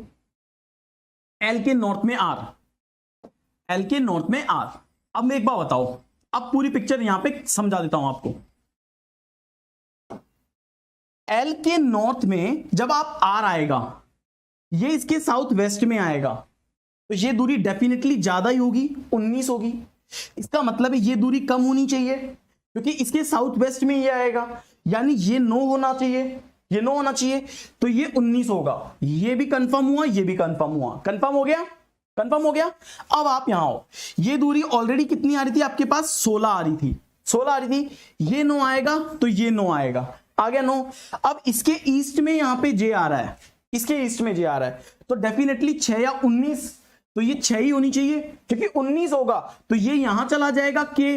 एल के नॉर्थ में आर, एल के नॉर्थ में आर। अब मैं एक बार बताओ, अब पूरी पिक्चर यहां पे समझा देता हूं आपको। एल के नॉर्थ में जब आप आर आएगा, ये इसके साउथ वेस्ट में आएगा, तो ये दूरी डेफिनेटली ज्यादा ही होगी, 19 होगी। इसका मतलब है ये दूरी कम होनी चाहिए क्योंकि इसके साउथ वेस्ट में ये आएगा, यानी ये 9 होना चाहिए, ये 9 होना चाहिए, तो ये 19 होगा। ये भी कंफर्म हुआ, ये भी कंफर्म हुआ, कंफर्म हो गया, कंफर्म हो गया। अब आप यहां आओ, ये दूरी ऑलरेडी कितनी आ रही थी आपके पास, 16 आ रही थी, 16 आ रही थी। ये 9 आएगा तो ये 9 आएगा, आ गया 9। अब इसके ईस्ट में यहां पे जे आ रहा है, इसके ईस्ट में जे आ रहा है, तो डेफिनेटली 6 या 19, तो ये 6 ही होनी चाहिए क्योंकि 19 होगा तो ये यहां चला जाएगा, के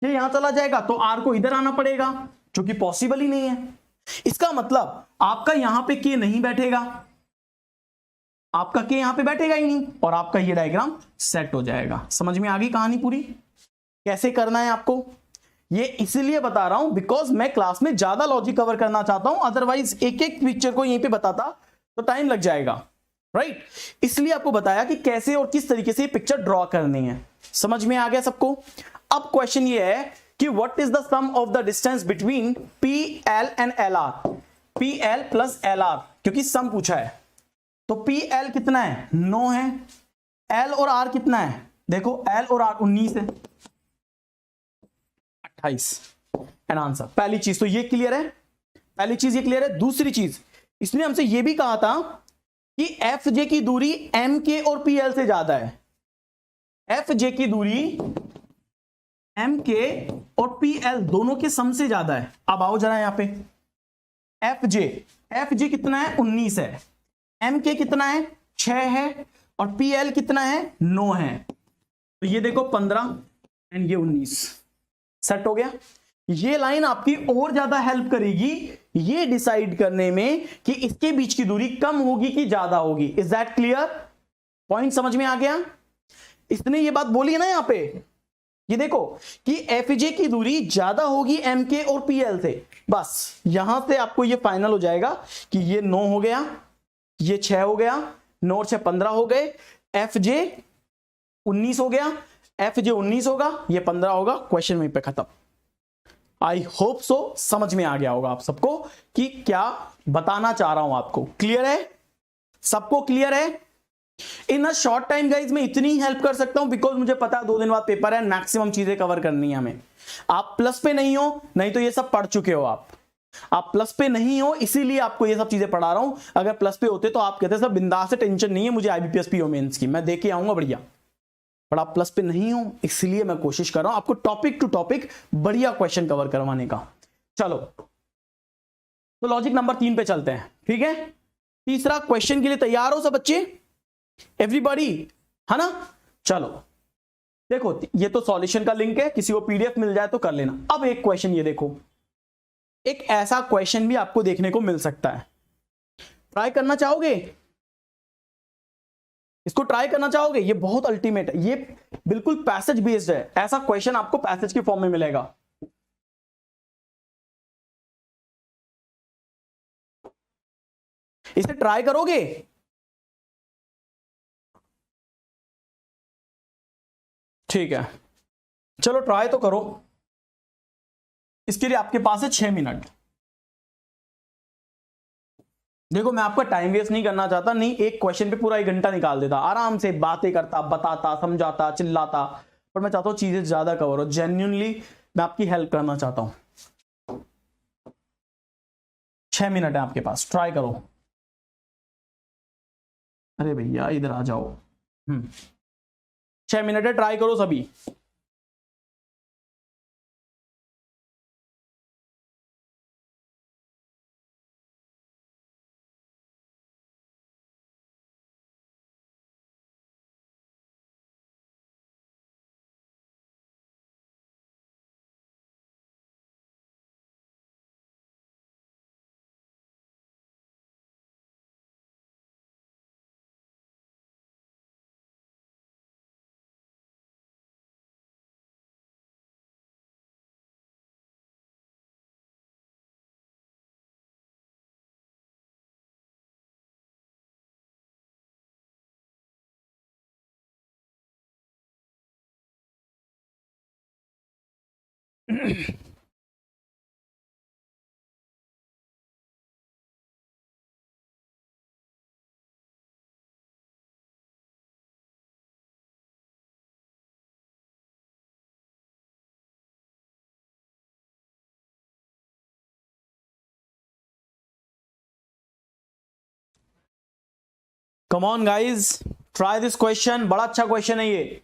ये यहां चला जाएगा, तो आर को इधर आना पड़ेगा, जो कि पॉसिबल ही नहीं है। इसका मतलब आपका यहां पे के नहीं बैठेगा, आपका के यहां पे बैठेगा ही नहीं और आपका ये डायग्राम सेट हो जाएगा। समझ में आ गई कहानी पूरी, कैसे करना है आपको? ये इसीलिए बता रहा हूं बिकॉज मैं क्लास में ज्यादा लॉजिक कवर करना चाहता हूं, अदरवाइज एक एक पिक्चर को यहीं पे बताता तो टाइम लग जाएगा, राइट। इसलिए आपको बताया कि कैसे और किस तरीके से पिक्चर ड्रॉ करनी है। समझ में आ गया सबको? अब क्वेश्चन ये है कि what is the sum of the distance between P L and L R, P L plus L R, क्योंकि सम पूछा है। तो पी एल कितना है, 9 है, एल और आर कितना है, देखो एल और आर 19 है, 28 एंड आंसर। पहली चीज तो ये क्लियर है, पहली चीज ये क्लियर है। दूसरी चीज, इसने हमसे ये भी कहा था कि एफ जे की दूरी एम के और पी एल से ज्यादा है, एफ जे की दूरी एम के और पी एल दोनों के सम से ज्यादा है। अब आओ जरा यहां पे, एफ जे कितना है 19 है, एम के कितना है 6 है, और पी एल कितना है 9 है। तो ये देखो 15 एंड ये 19 सेट हो गया। ये लाइन आपकी और ज्यादा हेल्प करेगी ये डिसाइड करने में कि इसके बीच की दूरी कम होगी कि ज्यादा होगी। Is that clear? पॉइंट समझ में आ गया? इसने ये बात बोली है ना यहां पे, ये देखो कि एफ जे की दूरी ज्यादा होगी एम के और पी एल से। बस यहां से आपको ये फाइनल हो जाएगा कि ये 9 हो गया, ये 6 हो गया, 9 और 6 15 हो गए, एफ जे 19 हो गया, एफ जे 19 होगा, ये 15 होगा, क्वेश्चन वहीं पे खत्म। आई होप सो समझ में आ गया होगा आप सबको कि क्या बताना चाह रहा हूं आपको। क्लियर है? सबको क्लियर है? इन अ शॉर्ट टाइम गाइज मैं इतनी हेल्प कर सकता हूं बिकॉज मुझे पता है 2 दिन बाद पेपर है, मैक्सिमम चीजें कवर करनी है हमें। आप प्लस पे नहीं हो, नहीं तो ये सब पढ़ चुके हो। आप प्लस पे नहीं हो इसीलिए आपको ये सब चीजें पढ़ा रहा हूं। अगर प्लस पे होते तो आप कहते सब बिंदास से, टेंशन नहीं है मुझे आईबीपीएस पीओ मेंस की, मैं देके आऊंगा बढ़िया। पर आप प्लस पे नहीं हो इसलिए मैं कोशिश कर रहा हूं आपको टॉपिक टू टॉपिक बढ़िया क्वेश्चन कवर करवाने का। चलो तो लॉजिक नंबर 3 पे चलते हैं, ठीक है? तीसरा क्वेश्चन के लिए तैयार हो सब बच्चे? एवरीबॉडी, है ना? चलो देखो ये तो सॉल्यूशन का लिंक है, किसी को पीडीएफ मिल जाए तो कर लेना। अब एक क्वेश्चन ये देखो, एक ऐसा क्वेश्चन भी आपको देखने को मिल सकता है, ट्राई करना चाहोगे? इसको ट्राई करना चाहोगे? ये बहुत अल्टीमेट है, ये बिल्कुल पैसेज बेस्ड है। ऐसा क्वेश्चन आपको पैसेज के फॉर्म में मिलेगा। इसे ट्राई करोगे? ठीक है चलो ट्राई तो करो। इसके लिए आपके पास है 6 मिनट। देखो मैं आपका टाइम वेस्ट नहीं करना चाहता, नहीं एक क्वेश्चन पे पूरा 1 घंटा निकाल देता, आराम से बातें करता, बताता, समझाता, चिल्लाता, पर मैं चाहता हूं चीजें ज्यादा कवर हो। जेन्युइनली मैं आपकी हेल्प करना चाहता हूं। 6 मिनट है आपके पास, ट्राई करो। अरे भैया इधर आ जाओ। 6 मिनट है, ट्राई करो सभी। Come on guys, try this question, बड़ा अच्छा क्वेश्चन है ये।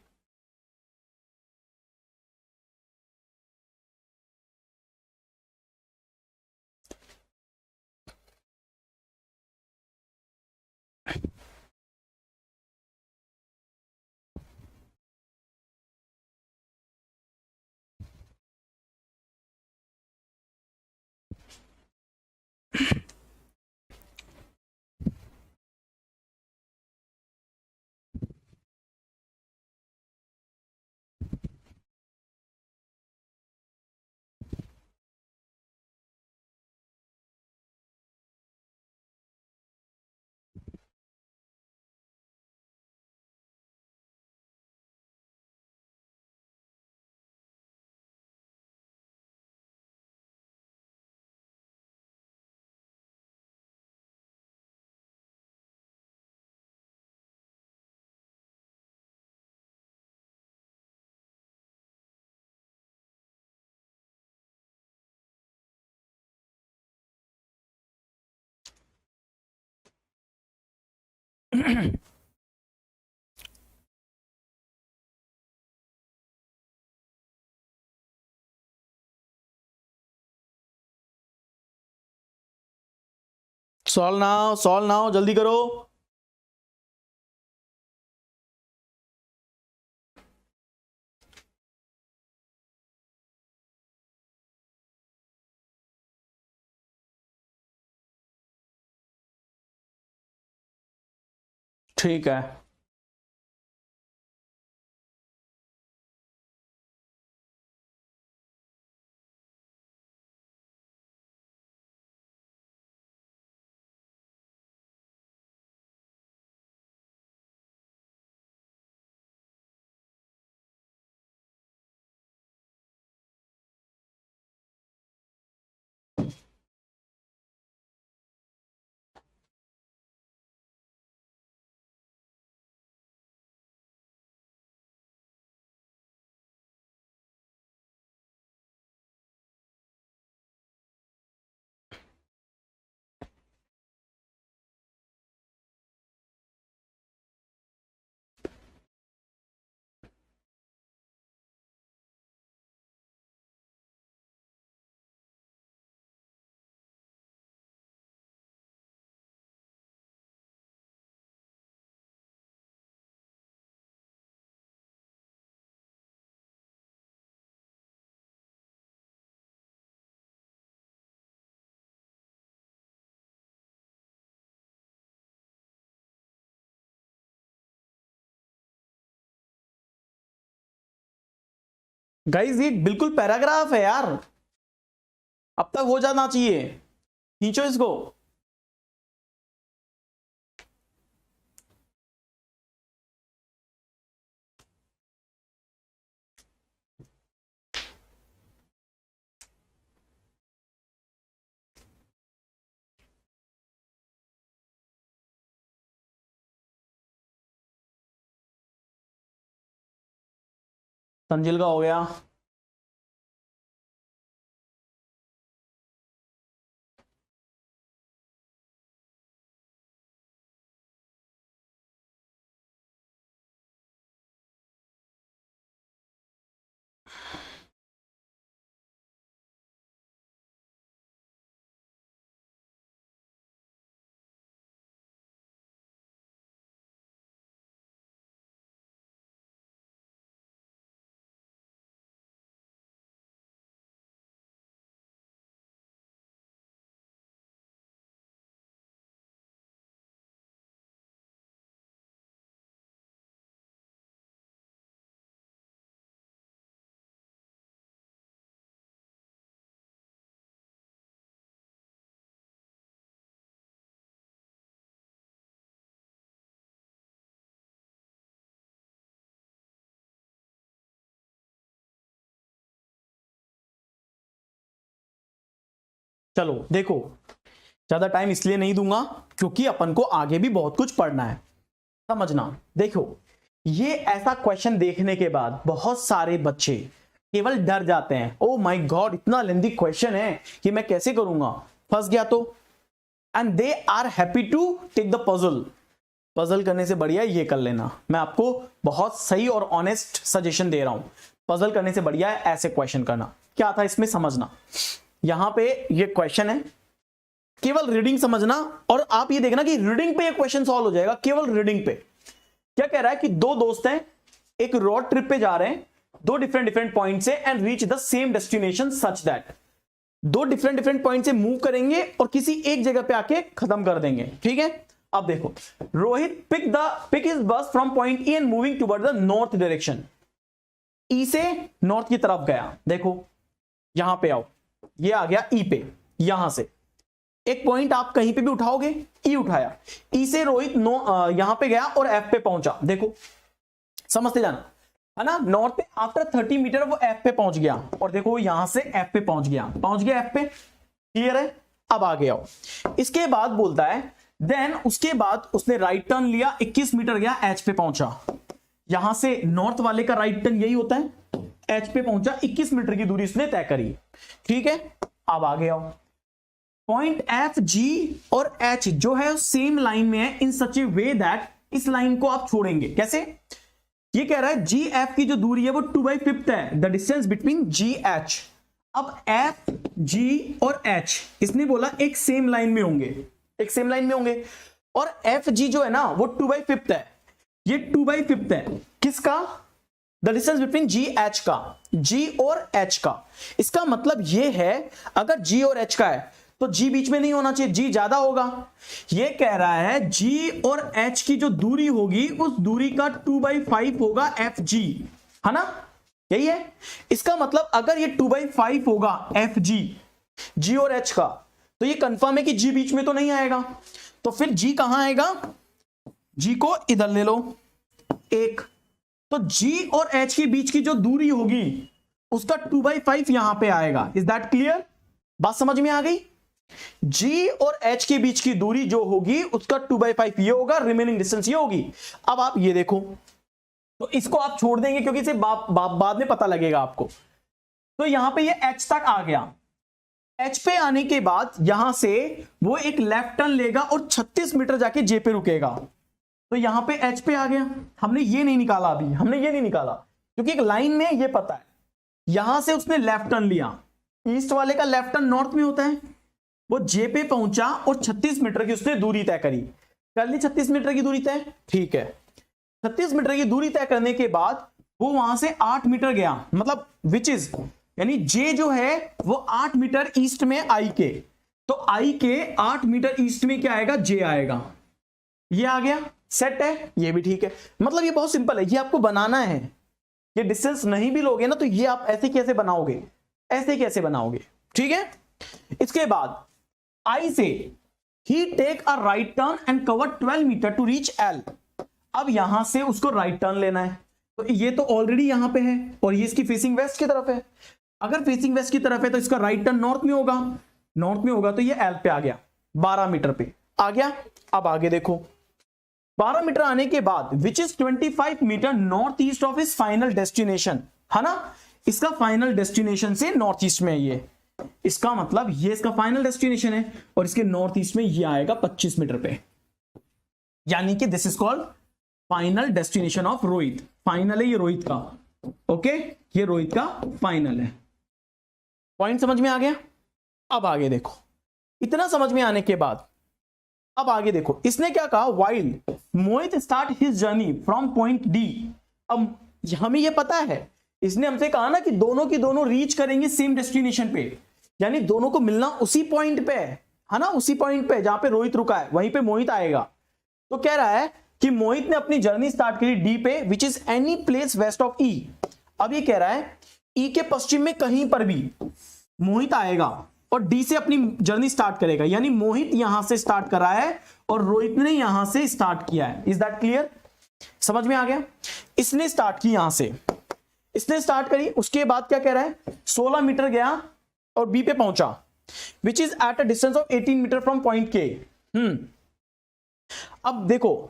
सॉल्व नाउ जल्दी करो। ठीक है, गाइस ये बिल्कुल पैराग्राफ है यार, अब तक हो जाना चाहिए। खींचो इसको। संजिल का हो गया। चलो देखो, ज्यादा टाइम इसलिए नहीं दूंगा क्योंकि अपन को आगे भी बहुत कुछ पढ़ना है, समझना। देखो ये ऐसा क्वेश्चन देखने के बाद बहुत सारे बच्चे केवल डर जाते हैं, ओ माय गॉड इतना लेंथी क्वेश्चन है कि मैं कैसे करूंगा, फंस गया तो। And they are happy to take the puzzle करने से बढ़िया ये कर लेना। मैं आपको बहुत सही और ऑनेस्ट सजेशन दे रहा हूं, पजल करने से बढ़िया है ऐसे क्वेश्चन करना। क्या था इसमें समझना, यहां पे ये क्वेश्चन है, केवल रीडिंग समझना और आप ये देखना कि रीडिंग पे ये क्वेश्चन सॉल्व हो जाएगा, केवल रीडिंग पे। क्या कह रहा है कि दो दोस्त हैं, एक रोड ट्रिप पे जा रहे हैं, दो डिफरेंट पॉइंट से and reach the same destination such that, दो डिफरेंट पॉइंट से मूव करेंगे और किसी एक जगह पे आके खत्म कर देंगे। ठीक है, अब देखो Rohit pick his bus from point E and moving toward the north direction. E से नॉर्थ की तरफ गया, देखो यहां पे आओ, ये आ गया ई पे, यहां से एक पॉइंट आप कहीं पे भी उठाओगे, ई उठाया, ई से रोहित यहां पे गया और एफ पे पहुंचा। देखो समझते जाना है ना, नॉर्थ पे आफ्टर 30 मीटर वो एफ पे पहुंच गया और देखो यहां से एफ पे पहुंच गया एफ पे। क्लियर है, अब आगे आओ। इसके बाद बोलता है देन उसके बाद उसने राइट टर्न लिया, 21 मीटर गया, एच पे पहुंचा। यहां से नॉर्थ वाले का राइट टर्न यही होता है, एच पे पहुंचा, 21 मीटर की दूरी उसने तय करी। ठीक है, अब आगे आओ। पॉइंट एफ जी और एच जो है सेम लाइन में है इन सच ए वे दैट, इस लाइन को आप छोड़ेंगे। कैसे, ये कह रहा है जी एफ की जो दूरी है वो 2/5 है, the distance between ji H. अब एफ जी और एच इसने बोला एक सेम लाइन में होंगे, एक सेम लाइन में होंगे। और एफ जी जो है ना वो 2/5 है, ये 2/5 है किसका, the distance between ji H का, जी और एच का। इसका मतलब ये है अगर जी और एच का है तो जी बीच में नहीं होना चाहिए, जी ज्यादा होगा। ये कह रहा है जी और एच की जो दूरी होगी उस दूरी का 2/5 होगा एफ जी, है ना, यही है। इसका मतलब अगर ये 2/5 होगा एफ जी, जी और एच का, तो ये कंफर्म है कि जी बीच में तो नहीं आएगा। तो फिर जी कहां आएगा, जी को इधर ले लो एक, तो जी और एच के बीच की जो दूरी होगी उसका 2/5 यहां पे आएगा। इज दैट क्लियर, बात समझ में आ गई। जी और एच के बीच की दूरी जो होगी उसका 2/5 ये होगा, रिमेनिंग डिस्टेंस ये होगी। अब आप ये देखो, तो इसको आप छोड़ देंगे क्योंकि इसे बाद में पता लगेगा आपको। तो यहां पे ये एच तक आ गया, एच पे आने के बाद यहां से वो एक लेफ्ट टर्न लेगा और 36 मीटर जाके जे पे रुकेगा। तो यहां पे एच पे आ गया, हमने ये नहीं निकाला, अभी हमने ये नहीं निकाला क्योंकि एक लाइन में ये पता है। यहां से उसने लेफ्ट टर्न लिया, ईस्ट वाले का लेफ्ट टर्न नॉर्थ में होता है, वो जे पे पहुंचा और 36 मीटर की उसने दूरी तय करी, कर ली 36 मीटर की दूरी तय, ठीक है। 36 मीटर की दूरी तय करने के बाद वो वहां से 8 मीटर गया, मतलब विच इज, यानी जे जो है वो 8 मीटर ईस्ट में आई के, तो आई के 8 मीटर ईस्ट में क्या आएगा, जे आएगा। ये आ गया, सेट है, ये भी ठीक है। मतलब ये बहुत सिंपल है, ये आपको बनाना है। ये डिस्टेंस नहीं भी लोगे ना तो ये आप ऐसे कैसे बनाओगे, ऐसे कैसे बनाओगे, ठीक है। इसके बाद आई से ही take a right turn and cover 12 metre to reach L. अब यहां से उसको राइट टर्न लेना है, तो ये तो ऑलरेडी यहां पे है और ये इसकी फेसिंग वेस्ट की तरफ है। अगर फेसिंग वेस्ट की तरफ है तो इसका राइट टर्न नॉर्थ में होगा, नॉर्थ में होगा तो ये एल पे आ गया, 12 मीटर पे आ गया। अब आगे देखो, 12 मीटर आने के बाद which is 25 metre north east of is final destination, है ना, इसका फाइनल डेस्टिनेशन से नॉर्थ ईस्ट में ये, इसका मतलब ये इसका फाइनल डेस्टिनेशन है और इसके नॉर्थ ईस्ट में ये आएगा 25 मीटर पे, यानी कि this is called final destination of Rohit. Final है ये रोहित का, ओके, ये रोहित का फाइनल है। पॉइंट समझ में आ गया। अब आगे देखो, इतना समझ में आने के बाद अब आगे देखो, इसने क्या कहा, while Mohit start his journey from point D. अब हमें ये पता है, इसने हमसे कहा ना कि दोनों की दोनों रीच करेंगे सेम डेस्टिनेशन पे, यानी दोनों को मिलना उसी पॉइंट पे है ना, उसी पॉइंट पे जहां पे रोहित रुका है वहीं पे मोहित आएगा। तो कह रहा है कि मोहित ने अपनी जर्नी स्टार्ट करी डी पे, which is any place west of E. अब ये कह रहा है ई के पश्चिम में कहीं पर भी मोहित आएगा और डी से अपनी जर्नी स्टार्ट करेगा, यानी मोहित यहां से स्टार्ट कर रहा है और रोहित ने यहां से स्टार्ट किया है। इज दैट क्लियर, समझ में आ गया। इसने स्टार्ट की, यहां से इसने स्टार्ट करी, उसके बाद क्या कह रहा है, 16 मीटर गया और बी पे पहुंचा, which is at a distance of 18 metre from point K. अब देखो,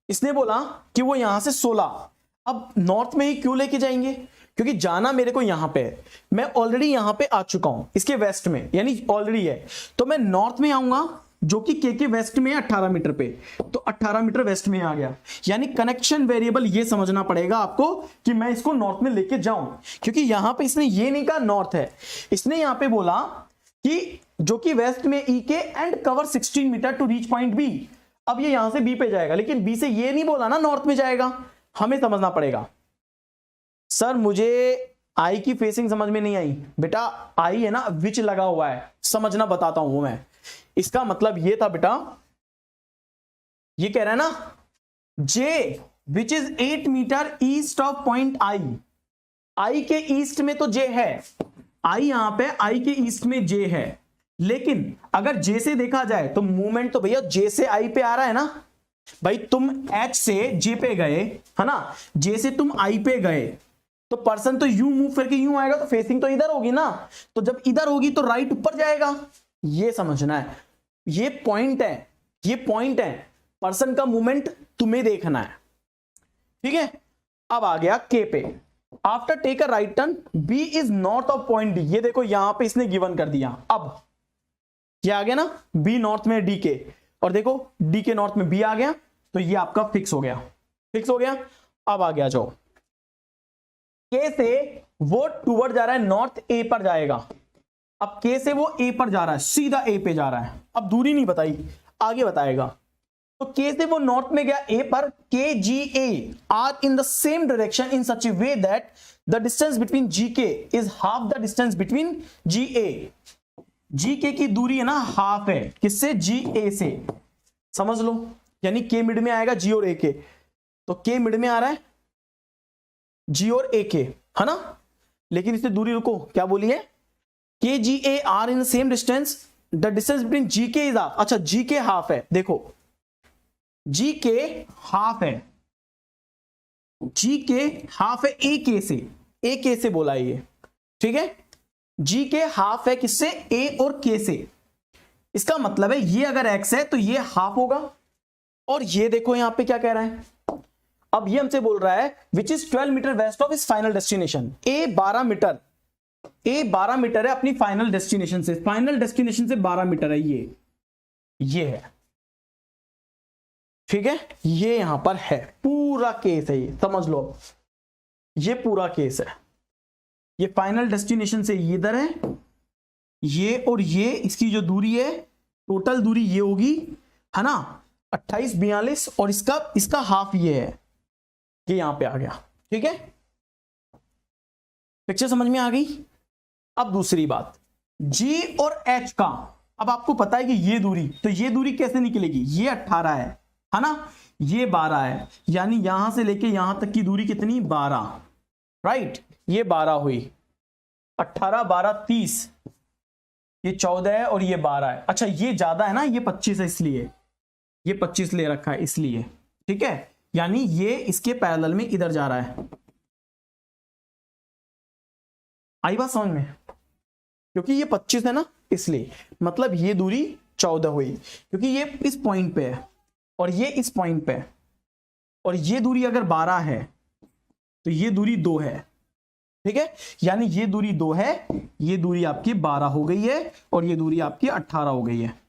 इसने बोला कि वो यहां से 16, अब नॉर्थ में ही क्यों लेके जाएंगे, क्योंकि जाना मेरे को यहां पे है, मैं ऑलरेडी यहां पे आ चुका हूं इसके वेस्ट में, यानी ऑलरेडी है, तो मैं नॉर्थ में आऊंगा जो कि के वेस्ट में है 18 मीटर पे, तो 18 मीटर वेस्ट में आ गया। यानी कनेक्शन वेरिएबल ये समझना पड़ेगा आपको कि मैं इसको नॉर्थ में लेके जाऊं, क्योंकि यहां पे इसने ये नहीं कहा नॉर्थ है, इसने यहां पे बोला कि जो कि वेस्ट में ई के and cover 16 metre to reach point B. अब ये यहां से बी पे जाएगा, लेकिन बी से ये नहीं बोला ना नॉर्थ में जाएगा, हमें समझना पड़ेगा। सर मुझे आई की फेसिंग समझ में नहीं आई, बेटा आई है ना, विच लगा हुआ है, समझना बताता हूं वो मैं। इसका मतलब ये था बेटा, ये कह रहा है ना J which is 8 metre east of point I, I के ईस्ट में तो जे है, आई यहां पे आई के ईस्ट में जे है, लेकिन अगर जे से देखा जाए तो मूवमेंट तो भैया जे से आई पे आ रहा है ना भाई, तुम एच से जे पे गए है ना, जे से तुम आई पे गए तो पर्सन तो यू मूव करके यूं आएगा, तो फेसिंग तो इधर होगी ना, तो जब इधर होगी तो राइट ऊपर जाएगा, ये समझना है, ये पॉइंट है, ये पॉइंट है, पर्सन का मूवमेंट तुम्हें देखना है, ठीक है। अब आ गया के पे, after take a right turn B is north of point D, ये देखो यहां पे इसने गिवन कर दिया, अब ये आ गया ना बी नॉर्थ में डी के, और देखो डी के नॉर्थ में बी आ गया, तो ये आपका फिक्स हो गया, फिक्स हो गया। अब आ गया जो के से वो टूवर्ड जा रहा है नॉर्थ, ए पर जाएगा, अब के से वो ए पर जा रहा है, सीधा ए पे जा रहा है, अब दूरी नहीं बताई, आगे बताएगा। तो के से वो नॉर्थ में गया ए पर, K G A R in the same direction in such a way that the distance between G K is half the distance between G A. G K की दूरी है ना हाफ है, किससे? जी ए से, समझ लो। यानी के मिड में आएगा जी और ए के, तो के मिड में आ रहा है जी और ए के, है ना। लेकिन इससे दूरी रुको, क्या बोली है? K G A R in the same distance, the distance between G K is half. अच्छा, जी के हाफ है, देखो जी के हाफ है, जी के हाफ है ए के से, ए के से बोला है ये, ठीक है। जी के हाफ है किससे? ए और के से। इसका मतलब है ये अगर एक्स है तो ये हाफ होगा, और ये देखो यहां पे क्या कह रहा है, अब ये हमसे बोल रहा है which is 12 metre west of इस final destination. A 12 metre, A 12 metre है अपनी फाइनल डेस्टिनेशन से, फाइनल डेस्टिनेशन से 12 मीटर है ये है, ठीक है। ये यहां पर है, पूरा केस है ये, समझ लो। ये पूरा केस है, ये फाइनल डेस्टिनेशन से ये इधर है, ये और ये, इसकी जो दूरी है, टोटल दूरी ये होगी, है ना, 28 42, और इसका हाफ ये है, ये यहां पे आ गया, ठीक है। पिक्चर समझ में आ गई। अब दूसरी बात, G और H का, अब आपको पता है कि ये दूरी, तो ये दूरी कैसे निकलेगी? ये 18 है ना, ये 12 है, यानी यहां से लेके यहां तक की दूरी कितनी? 12, राइट। ये 12 हुई, 18 12 30, ये 14 है और ये 12 है। अच्छा, ये ज्यादा है ना, ये 25 है, इसलिए ये 25 ले रखा है, इसलिए, ठीक है। यानी ये इसके पैरेलल में इधर जा रहा है। आई बात समझ में? क्योंकि ये 25 है ना, इसलिए मतलब ये दूरी 14 हुई, क्योंकि ये इस पॉइंट पे है और ये इस पॉइंट पे है, और ये दूरी अगर 12 है तो ये दूरी 2 है, ठीक है। यानी ये दूरी 2 है, ये दूरी आपकी 12 हो गई है, और ये दूरी आपकी 18 हो गई है।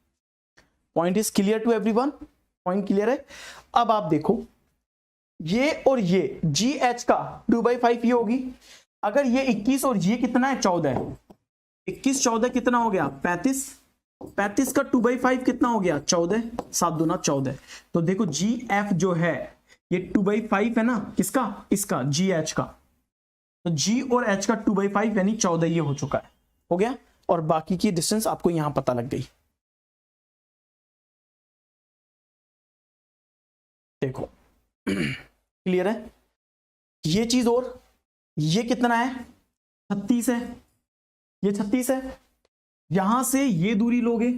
Point is clear to everyone? Point clear है। अब आप देखो, ये और ये जी एच का 2/5 ये होगी। अगर ये 21 और ये कितना है? 14 है। 21 14 कितना हो गया? 35। 35 का 2/5 कितना हो गया? 14। 7 दूना 14। तो देखो जी एफ जो है ये 2/5 है ना, किसका? इसका, जी एच का। तो जी और एच का 2/5 यानी 14 ये हो चुका है, हो गया। और बाकी की डिस्टेंस आपको यहां पता लग गई। देखो क्लियर है ये चीज। और ये कितना है? 36 है, ये 36 है। यहां से ये दूरी लोगे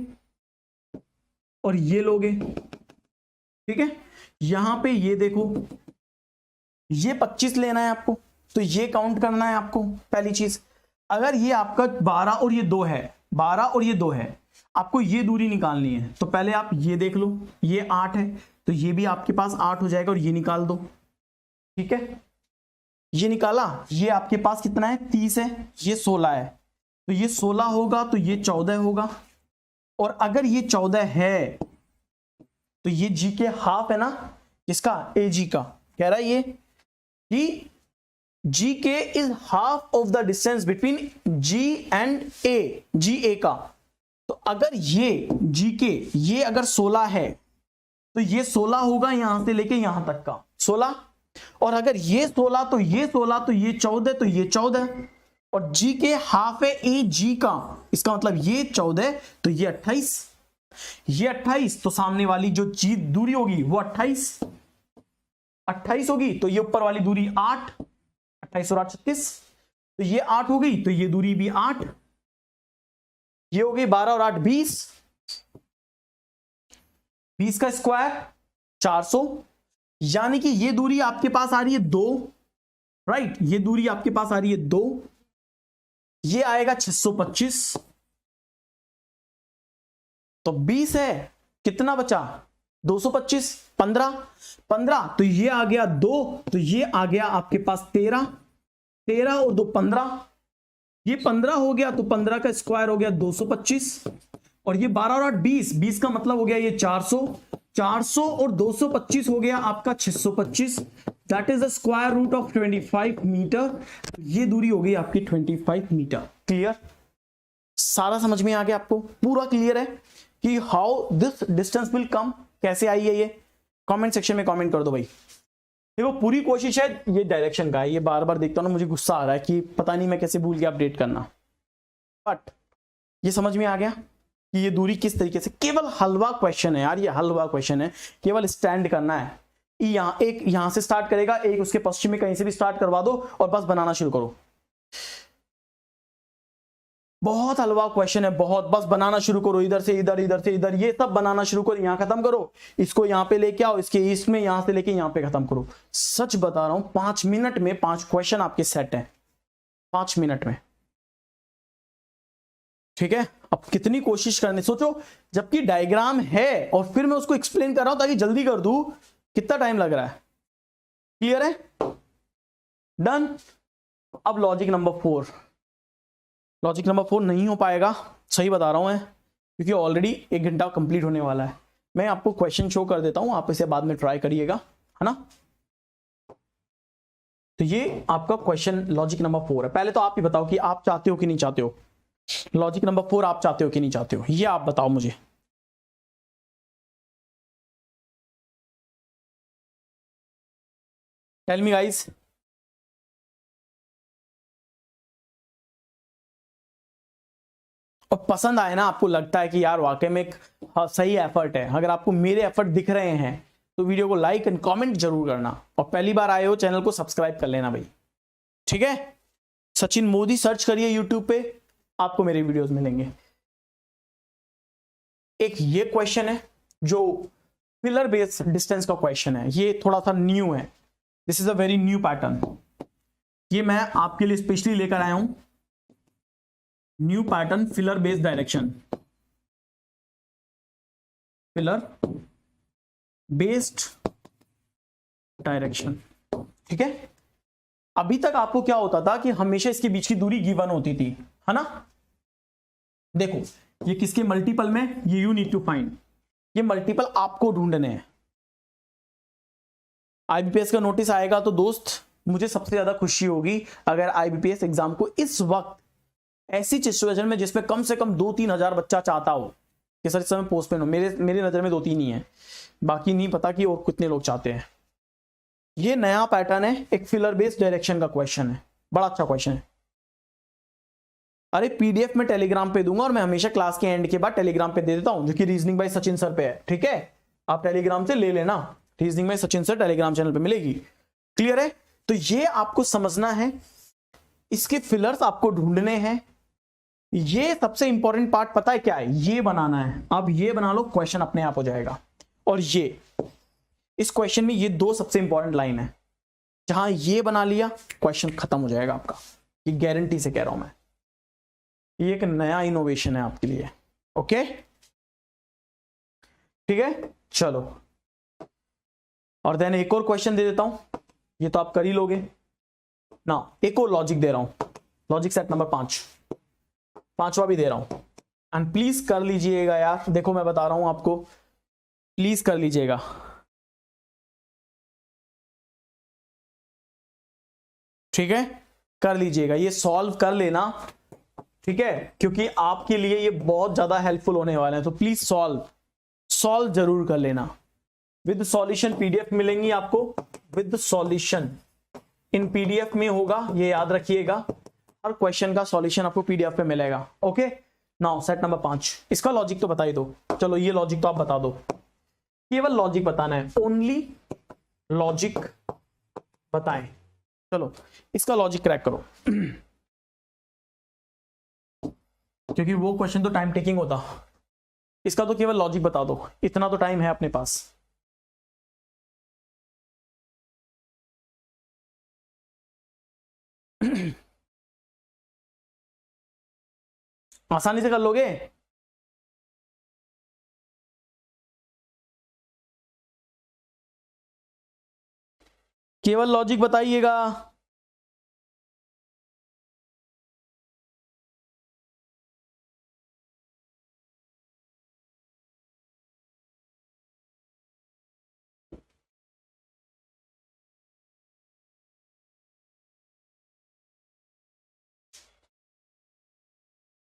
और ये लोगे, ठीक है। यहां पे ये देखो, ये 25 लेना है आपको, तो ये काउंट करना है आपको। पहली चीज, अगर ये आपका 12 और ये 2 है, 12 और ये 2 है, आपको ये दूरी निकालनी है। तो पहले आप ये देख लो, ये 8 है, तो ये भी आपके पास 8 हो जाएगा, और ये निकाल दो, ठीक है। ये निकाला, ये आपके पास कितना है? 30 है, ये 16 है, तो ये 16 होगा, तो ये 14 होगा। और अगर ये 14 है तो ये जी के हाफ है ना, किसका? ए जी का। कह रहा है ये कि G K is half of the distance between G and A, G A का। तो अगर ये जी के, ये अगर 16 है तो ये 16 होगा यहां से लेके यहां तक का 16, और अगर ये 16 तो ये 16, तो ये 14, तो ये 14, और जी के हाफ है ए जी का, इसका मतलब ये 14, तो ये 28, ये 28, तो सामने वाली जो जी दूरी होगी वो 28 होगी, तो ये ऊपर वाली दूरी 8, 28 और 8 36, तो ये 8 हो गई, तो ये दूरी भी 8, ये हो गई 12 और 8 20, 20 का स्क्वायर 400, यानी कि ये दूरी आपके पास आ रही है 2, राइट। ये दूरी आपके पास आ रही है 2, ये आएगा 625, तो 20 है, कितना बचा? 225, 15, तो ये आ गया 2, तो ये आ गया आपके पास 13 और 2 15, ये 15 हो गया, तो 15 का स्क्वायर हो गया 225, और ये 12 और 8 20 का मतलब हो गया ये 400 और 225 हो गया आपका 625, that is the square root of 25 metre. ये दूरी हो गई आपकी 25 मीटर। क्लियर? सारा समझ में आ गया आपको? पूरा क्लियर है? कि how this distance will come, कैसे आई है ये, कमेंट सेक्शन में कमेंट कर दो भाई। देखो पूरी कोशिश है ये डायरेक्शन का है, ये बार बार देखता हूं ना मुझे गुस्सा आ रहा है कि पता नहीं मैं कैसे भूल गया अपडेट करना, बट ये समझ में आ गया कि ये दूरी किस तरीके से, केवल हलवा क्वेश्चन है यार, ये हलवा क्वेश्चन है, केवल स्टैंड करना है। एक यहां से स्टार्ट करेगा, एक उसके पश्चिम में कहीं से भी स्टार्ट करवा दो और बस बनाना शुरू करो। बहुत हलवा क्वेश्चन है, बहुत, बस बनाना शुरू करो, इधर से इधर, इधर से इधर, ये सब बनाना शुरू करो, यहां खत्म करो, इसको यहां पे लेके आओ, इसके ईस्ट में यहां से लेके यहां पे खत्म करो। सच बता रहा हूं 5 मिनट में 5 क्वेश्चन आपके सेट हैं, 5 मिनट में, ठीक है। अब कितनी कोशिश करनी, सोचो जबकि डायग्राम है और फिर मैं उसको एक्सप्लेन कर रहा हूं ताकि जल्दी कर दूं, कितना टाइम लग रहा है। क्लियर है, डन। अब लॉजिक नंबर 4, लॉजिक नंबर 4 नहीं हो पाएगा, सही बता रहा हूं मैं, क्योंकि ऑलरेडी 1 घंटा कंप्लीट होने वाला है। मैं आपको क्वेश्चन शो कर देता हूं, आप इसे बाद में ट्राई करिएगा, है ना। तो ये आपका क्वेश्चन लॉजिक नंबर 4 है। पहले तो आप ही बताओ कि आप चाहते हो कि नहीं चाहते हो, लॉजिक नंबर 4 आप चाहते हो कि नहीं चाहते हो, ये आप बताओ मुझे। Tell me guys. और पसंद आए ना, आपको लगता है कि यार वाकई में एक सही एफर्ट है, अगर आपको मेरे एफर्ट दिख रहे हैं तो वीडियो को लाइक एंड कमेंट जरूर करना, और पहली बार आए हो चैनल को सब्सक्राइब कर लेना भाई, ठीक है। सचिन मोदी सर्च करिए यूट्यूब पे, आपको मेरे वीडियोस मिलेंगे। एक ये क्वेश्चन है जो पिलर बेस्ड डिस्टेंस का क्वेश्चन है, ये थोड़ा सा न्यू है, this is a very new pattern, ये मैं आपके लिए स्पेशली लेकर आया हूं। New pattern, filler based direction, filler based direction, ठीक है। अभी तक आपको क्या होता था कि हमेशा इसके बीच की दूरी गिवन होती थी, है ना। देखो ये किसके मल्टीपल में, ये यू नीड टू फाइंड, ये मल्टीपल आपको ढूंढने हैं। आईबीपीएस का नोटिस आएगा तो दोस्त मुझे सबसे ज्यादा खुशी होगी अगर आईबीपीएस एग्जाम को इस वक्त ऐसी सिचुएशन में जिसमें कम से कम 2-3 हजार बच्चा चाहता हो कि सर इस समय पोस्टपोन हो, मेरे नजर में 2-3 ही है, बाकी नहीं पता कि और कितने लोग चाहते हैं। ये नया पैटर्न है, एक फिलर बेस्ड डायरेक्शन का क्वेश्चन है, बड़ा अच्छा क्वेश्चन है। अरे पीडीएफ में टेलीग्राम पे दूंगा, और मैं हमेशा क्लास के एंड के बाद टेलीग्राम पे दे देता हूं, जो कि रीजनिंग बाय सचिन सर पे है, ठीक है। आप टेलीग्राम से ले लेना, reasoning bye Sachin sir Telegram channel पे मिलेगी। क्लियर है, तो ये आपको समझना है, इसके फिलर्स आपको ढूंढने हैं। ये सबसे इंपॉर्टेंट पार्ट पता है क्या है, ये बनाना है। अब ये बना लो, क्वेश्चन अपने आप हो जाएगा। और ये इस क्वेश्चन में ये 2 सबसे इंपॉर्टेंट लाइन है, जहां ये बना लिया क्वेश्चन खत्म हो जाएगा आपका, ये गारंटी से कह रहा हूं मैं, ये एक नया इनोवेशन है आपके लिए, ओके ठीक है। चलो, और देन एक और क्वेश्चन दे देता हूं, ये तो आप कर ही लोगे ना। एक और लॉजिक दे रहा हूं, लॉजिक सेट नंबर 5, 5वां भी दे रहा हूं, एंड प्लीज कर लीजिएगा यार। देखो मैं बता रहा हूं आपको, प्लीज कर लीजिएगा। ठीक है, कर लीजिएगा, ये सॉल्व कर लेना, ठीक है, क्योंकि आपके लिए ये बहुत ज्यादा हेल्पफुल होने वाले हैं। तो प्लीज सॉल्व जरूर कर लेना। विद सॉल्यूशन पीडीएफ मिलेंगी आपको, विद सॉल्यूशन इन पीडीएफ में होगा, ये याद रखिएगा। हर क्वेश्चन का सॉल्यूशन आपको पीडीएफ पे मिलेगा, ओके। नाउ सेट नंबर 5, इसका लॉजिक तो बता ही दो। चलो ये लॉजिक तो आप बता दो, केवल लॉजिक बताना है, ओनली लॉजिक बताएं। चलो इसका लॉजिक क्रैक करो, क्योंकि वो क्वेश्चन तो टाइम टेकिंग होता, इसका तो केवल लॉजिक बता दो, इतना तो टाइम है अपने पास। आसानी से कर लोगे। केवल लॉजिक बताइएगा।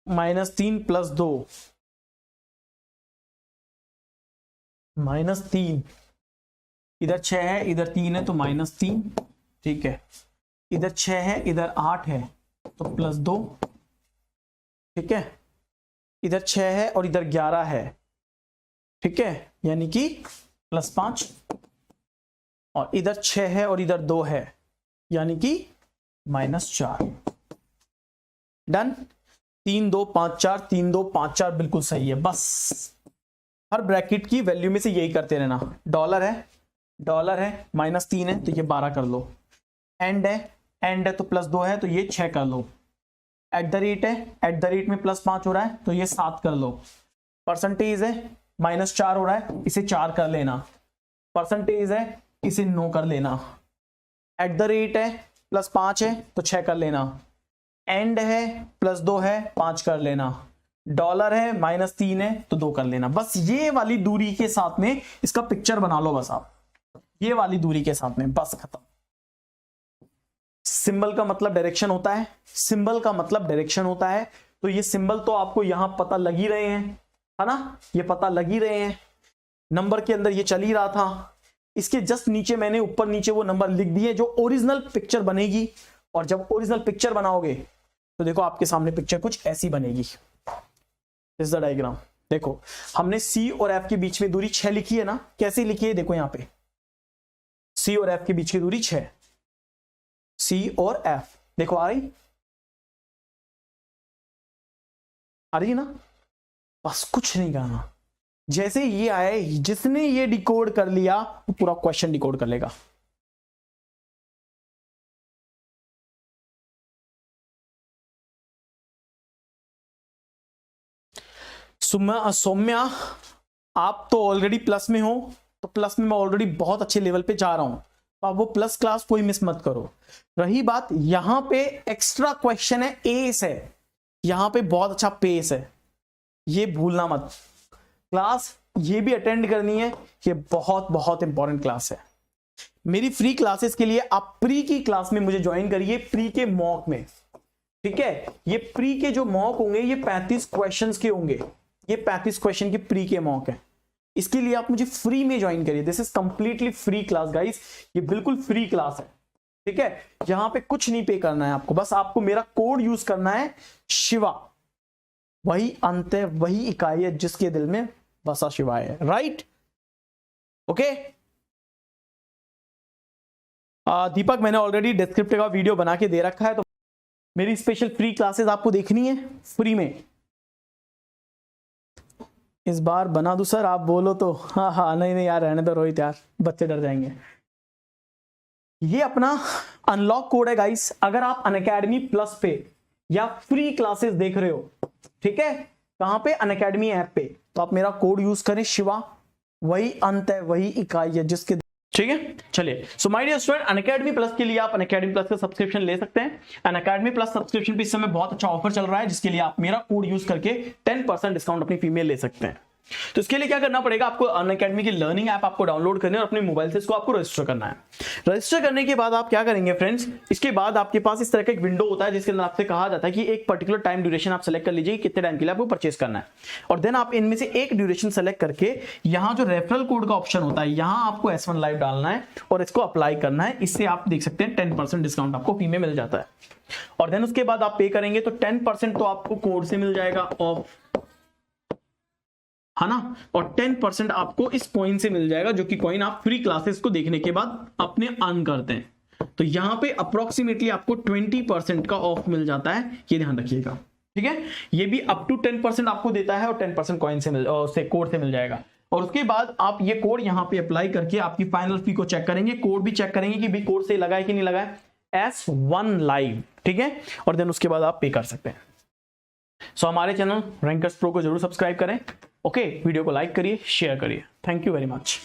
-3 + 2, -3, इधर 6 है इधर 3 है तो -3, ठीक है। इधर 6 है इधर 8 है तो +2, ठीक है। इधर 6 है और इधर 11 है, ठीक है, यानी कि +5। और इधर 6 है और इधर 2 है, यानी कि -4। डन। 3 2 5 4, 3 2 5 4 बिल्कुल सही है। बस हर ब्रैकेट की वैल्यू में से यही करते रहना। डॉलर है -3 है तो ये 12 कर लो। एंड है तो +2 है तो ये 6 कर लो। एट द रेट में +5 हो रहा है तो ये 7 कर लो। परसेंटेज है -4 हो रहा है, इसे 4 कर लेना। परसेंटेज है इसे 9 कर लेना। एट द रेट है +5 है तो 6 कर लेना। एंड है +2 है 5 कर लेना। डॉलर है -3 है तो 2 कर लेना। बस ये वाली दूरी के साथ में इसका पिक्चर बना लो, बस आप ये वाली दूरी के साथ में, बस खत्म। सिंबल का मतलब डायरेक्शन होता है, सिंबल का मतलब डायरेक्शन होता है। तो ये सिंबल तो आपको यहां पता लग ही रहे हैं, है ना, ये पता लग ही रहे हैं। नंबर के अंदर ये चल ही रहा था, इसके जस्ट नीचे मैंने ऊपर नीचे वो नंबर लिख दिए जो ओरिजिनल पिक्चर बनेगी। और जब ओरिजिनल पिक्चर बनाओगे तो देखो आपके सामने पिक्चर कुछ ऐसी बनेगी। This is the diagram. देखो हमने सी और एफ के बीच में दूरी 6 लिखी है ना, कैसे लिखी है देखो यहां पे, सी और एफ के बीच की दूरी 6, सी और एफ देखो आ रही ना। बस कुछ नहीं करना, जैसे ये आए जिसने ये डिकोड कर लिया वो पूरा क्वेश्चन डिकोड कर लेगा। सौम्या आप तो ऑलरेडी प्लस में हो, तो प्लस में मैं ऑलरेडी बहुत अच्छे लेवल पे जा रहा हूं, तो आप वो प्लस क्लास कोई मिस मत करो। रही बात यहां पे एक्स्ट्रा क्वेश्चन है, एस है, यहां पे बहुत अच्छा पेस है, ये भूलना मत। क्लास ये भी अटेंड करनी है, ये बहुत बहुत इंपॉर्टेंट क्लास है। मेरी फ्री क्लासेस के लिए आप प्री की क्लास में मुझे ज्वाइन करिए, प्री के मॉक में, ठीक है। ये प्री के जो मॉक होंगे ये 35 क्वेश्चंस के होंगे, ये 35 क्वेश्चन की प्री के मॉक है। इसके लिए आप मुझे फ्री में ज्वाइन करिए। This is completely free class guys, ये बिल्कुल फ्री क्लास है, ठीक है। यहां पे कुछ नहीं पे करना है आपको, बस आपको मेरा कोड यूज करना है, शिवा। वही अंत है, वही इकाई है जिसके दिल में बसा शिवाय है, राइट। ओके दीपक, मैंने ऑलरेडी डिस्क्रिप्टिव का वीडियो बना के दे रखा है, तो मेरी स्पेशल फ्री क्लासेस आपको देखनी है फ्री में। इस बार बना दूं सर, आप बोलो तो। हाँ नहीं यार रहने दो रोहित यार, बच्चे डर जाएंगे। ये अपना अनलॉक कोड है गाइस, अगर आप अनअकैडमी प्लस पे या फ्री क्लासेस देख रहे हो, ठीक है, कहां पे, अनअकैडमी ऐप पे, तो आप मेरा कोड यूज करें शिवा। वही अंत है, वही इकाई है जिसके, ठीक है। चलिए so my dear student, Unacademy plus के लिए आप अनअकैडमी प्लस का सब्सक्रिप्शन ले सकते हैं। अनअकैडमी प्लस सब्सक्रिप्शन पे इस समय बहुत अच्छा ऑफर चल रहा है, जिसके लिए आप मेरा कोड यूज करके 10% डिस्काउंट अपनी फीमेल ले सकते हैं। तो इसके लिए क्या करना पड़ेगा, आपको अनअकैडमी की लर्निंग ऐप आपको डाउनलोड करनी है और अपने मोबाइल से इसको आपको रजिस्टर करना है। रजिस्टर करने के बाद आप क्या करेंगे फ्रेंड्स, इसके बाद आपके पास इस तरह का एक विंडो होता है जिसके अंदर आपसे कहा जाता है कि एक पर्टिकुलर टाइम ड्यूरेशन आप सेलेक्ट कर लीजिए, कितने टाइम के लिए आपको परचेस करना है। और देन आप इनमें से एक ड्यूरेशन सेलेक्ट करके यहाँ जो रेफरल कोड का ऑप्शन होता है, यहाँ आपको S1 लाइव डालना है और इसको अप्लाई करना है। इससे आप देख सकते हैं 10% डिस्काउंट आपको फी में मिल जाता है। और देन उसके बाद आप पे करेंगे तो 10% तो आपको कोड से मिल जाएगा ऑफ, है ना, और 10% आपको इस कॉइन से मिल जाएगा, जो कि कॉइन आप फ्री क्लासेस को देखने के बाद अपने अर्न करते हैं। तो यहां पे अप्रोक्सीमेटली आपको 20% का ऑफ मिल जाता है, ये ध्यान रखिएगा, ठीक है। ये भी अप टू 10% आपको देता है और 10% कॉइन से कोड से मिल जाएगा। और उसके बाद आप ये कोड यहां पे अप्लाई करके आपकी फाइनल फी को चेक करेंगे, कोड भी चेक करेंगे कि भी कोड से लगा है कि नहीं लगा है, S1 लाइव, ठीक है। और देन उसके बाद आप पे कर सकते हैं। सो हमारे चैनल रैंकर्स प्रो को जरूर सब्सक्राइब करें, ओके। वीडियो को लाइक करिए, शेयर करिए। Thank you very much.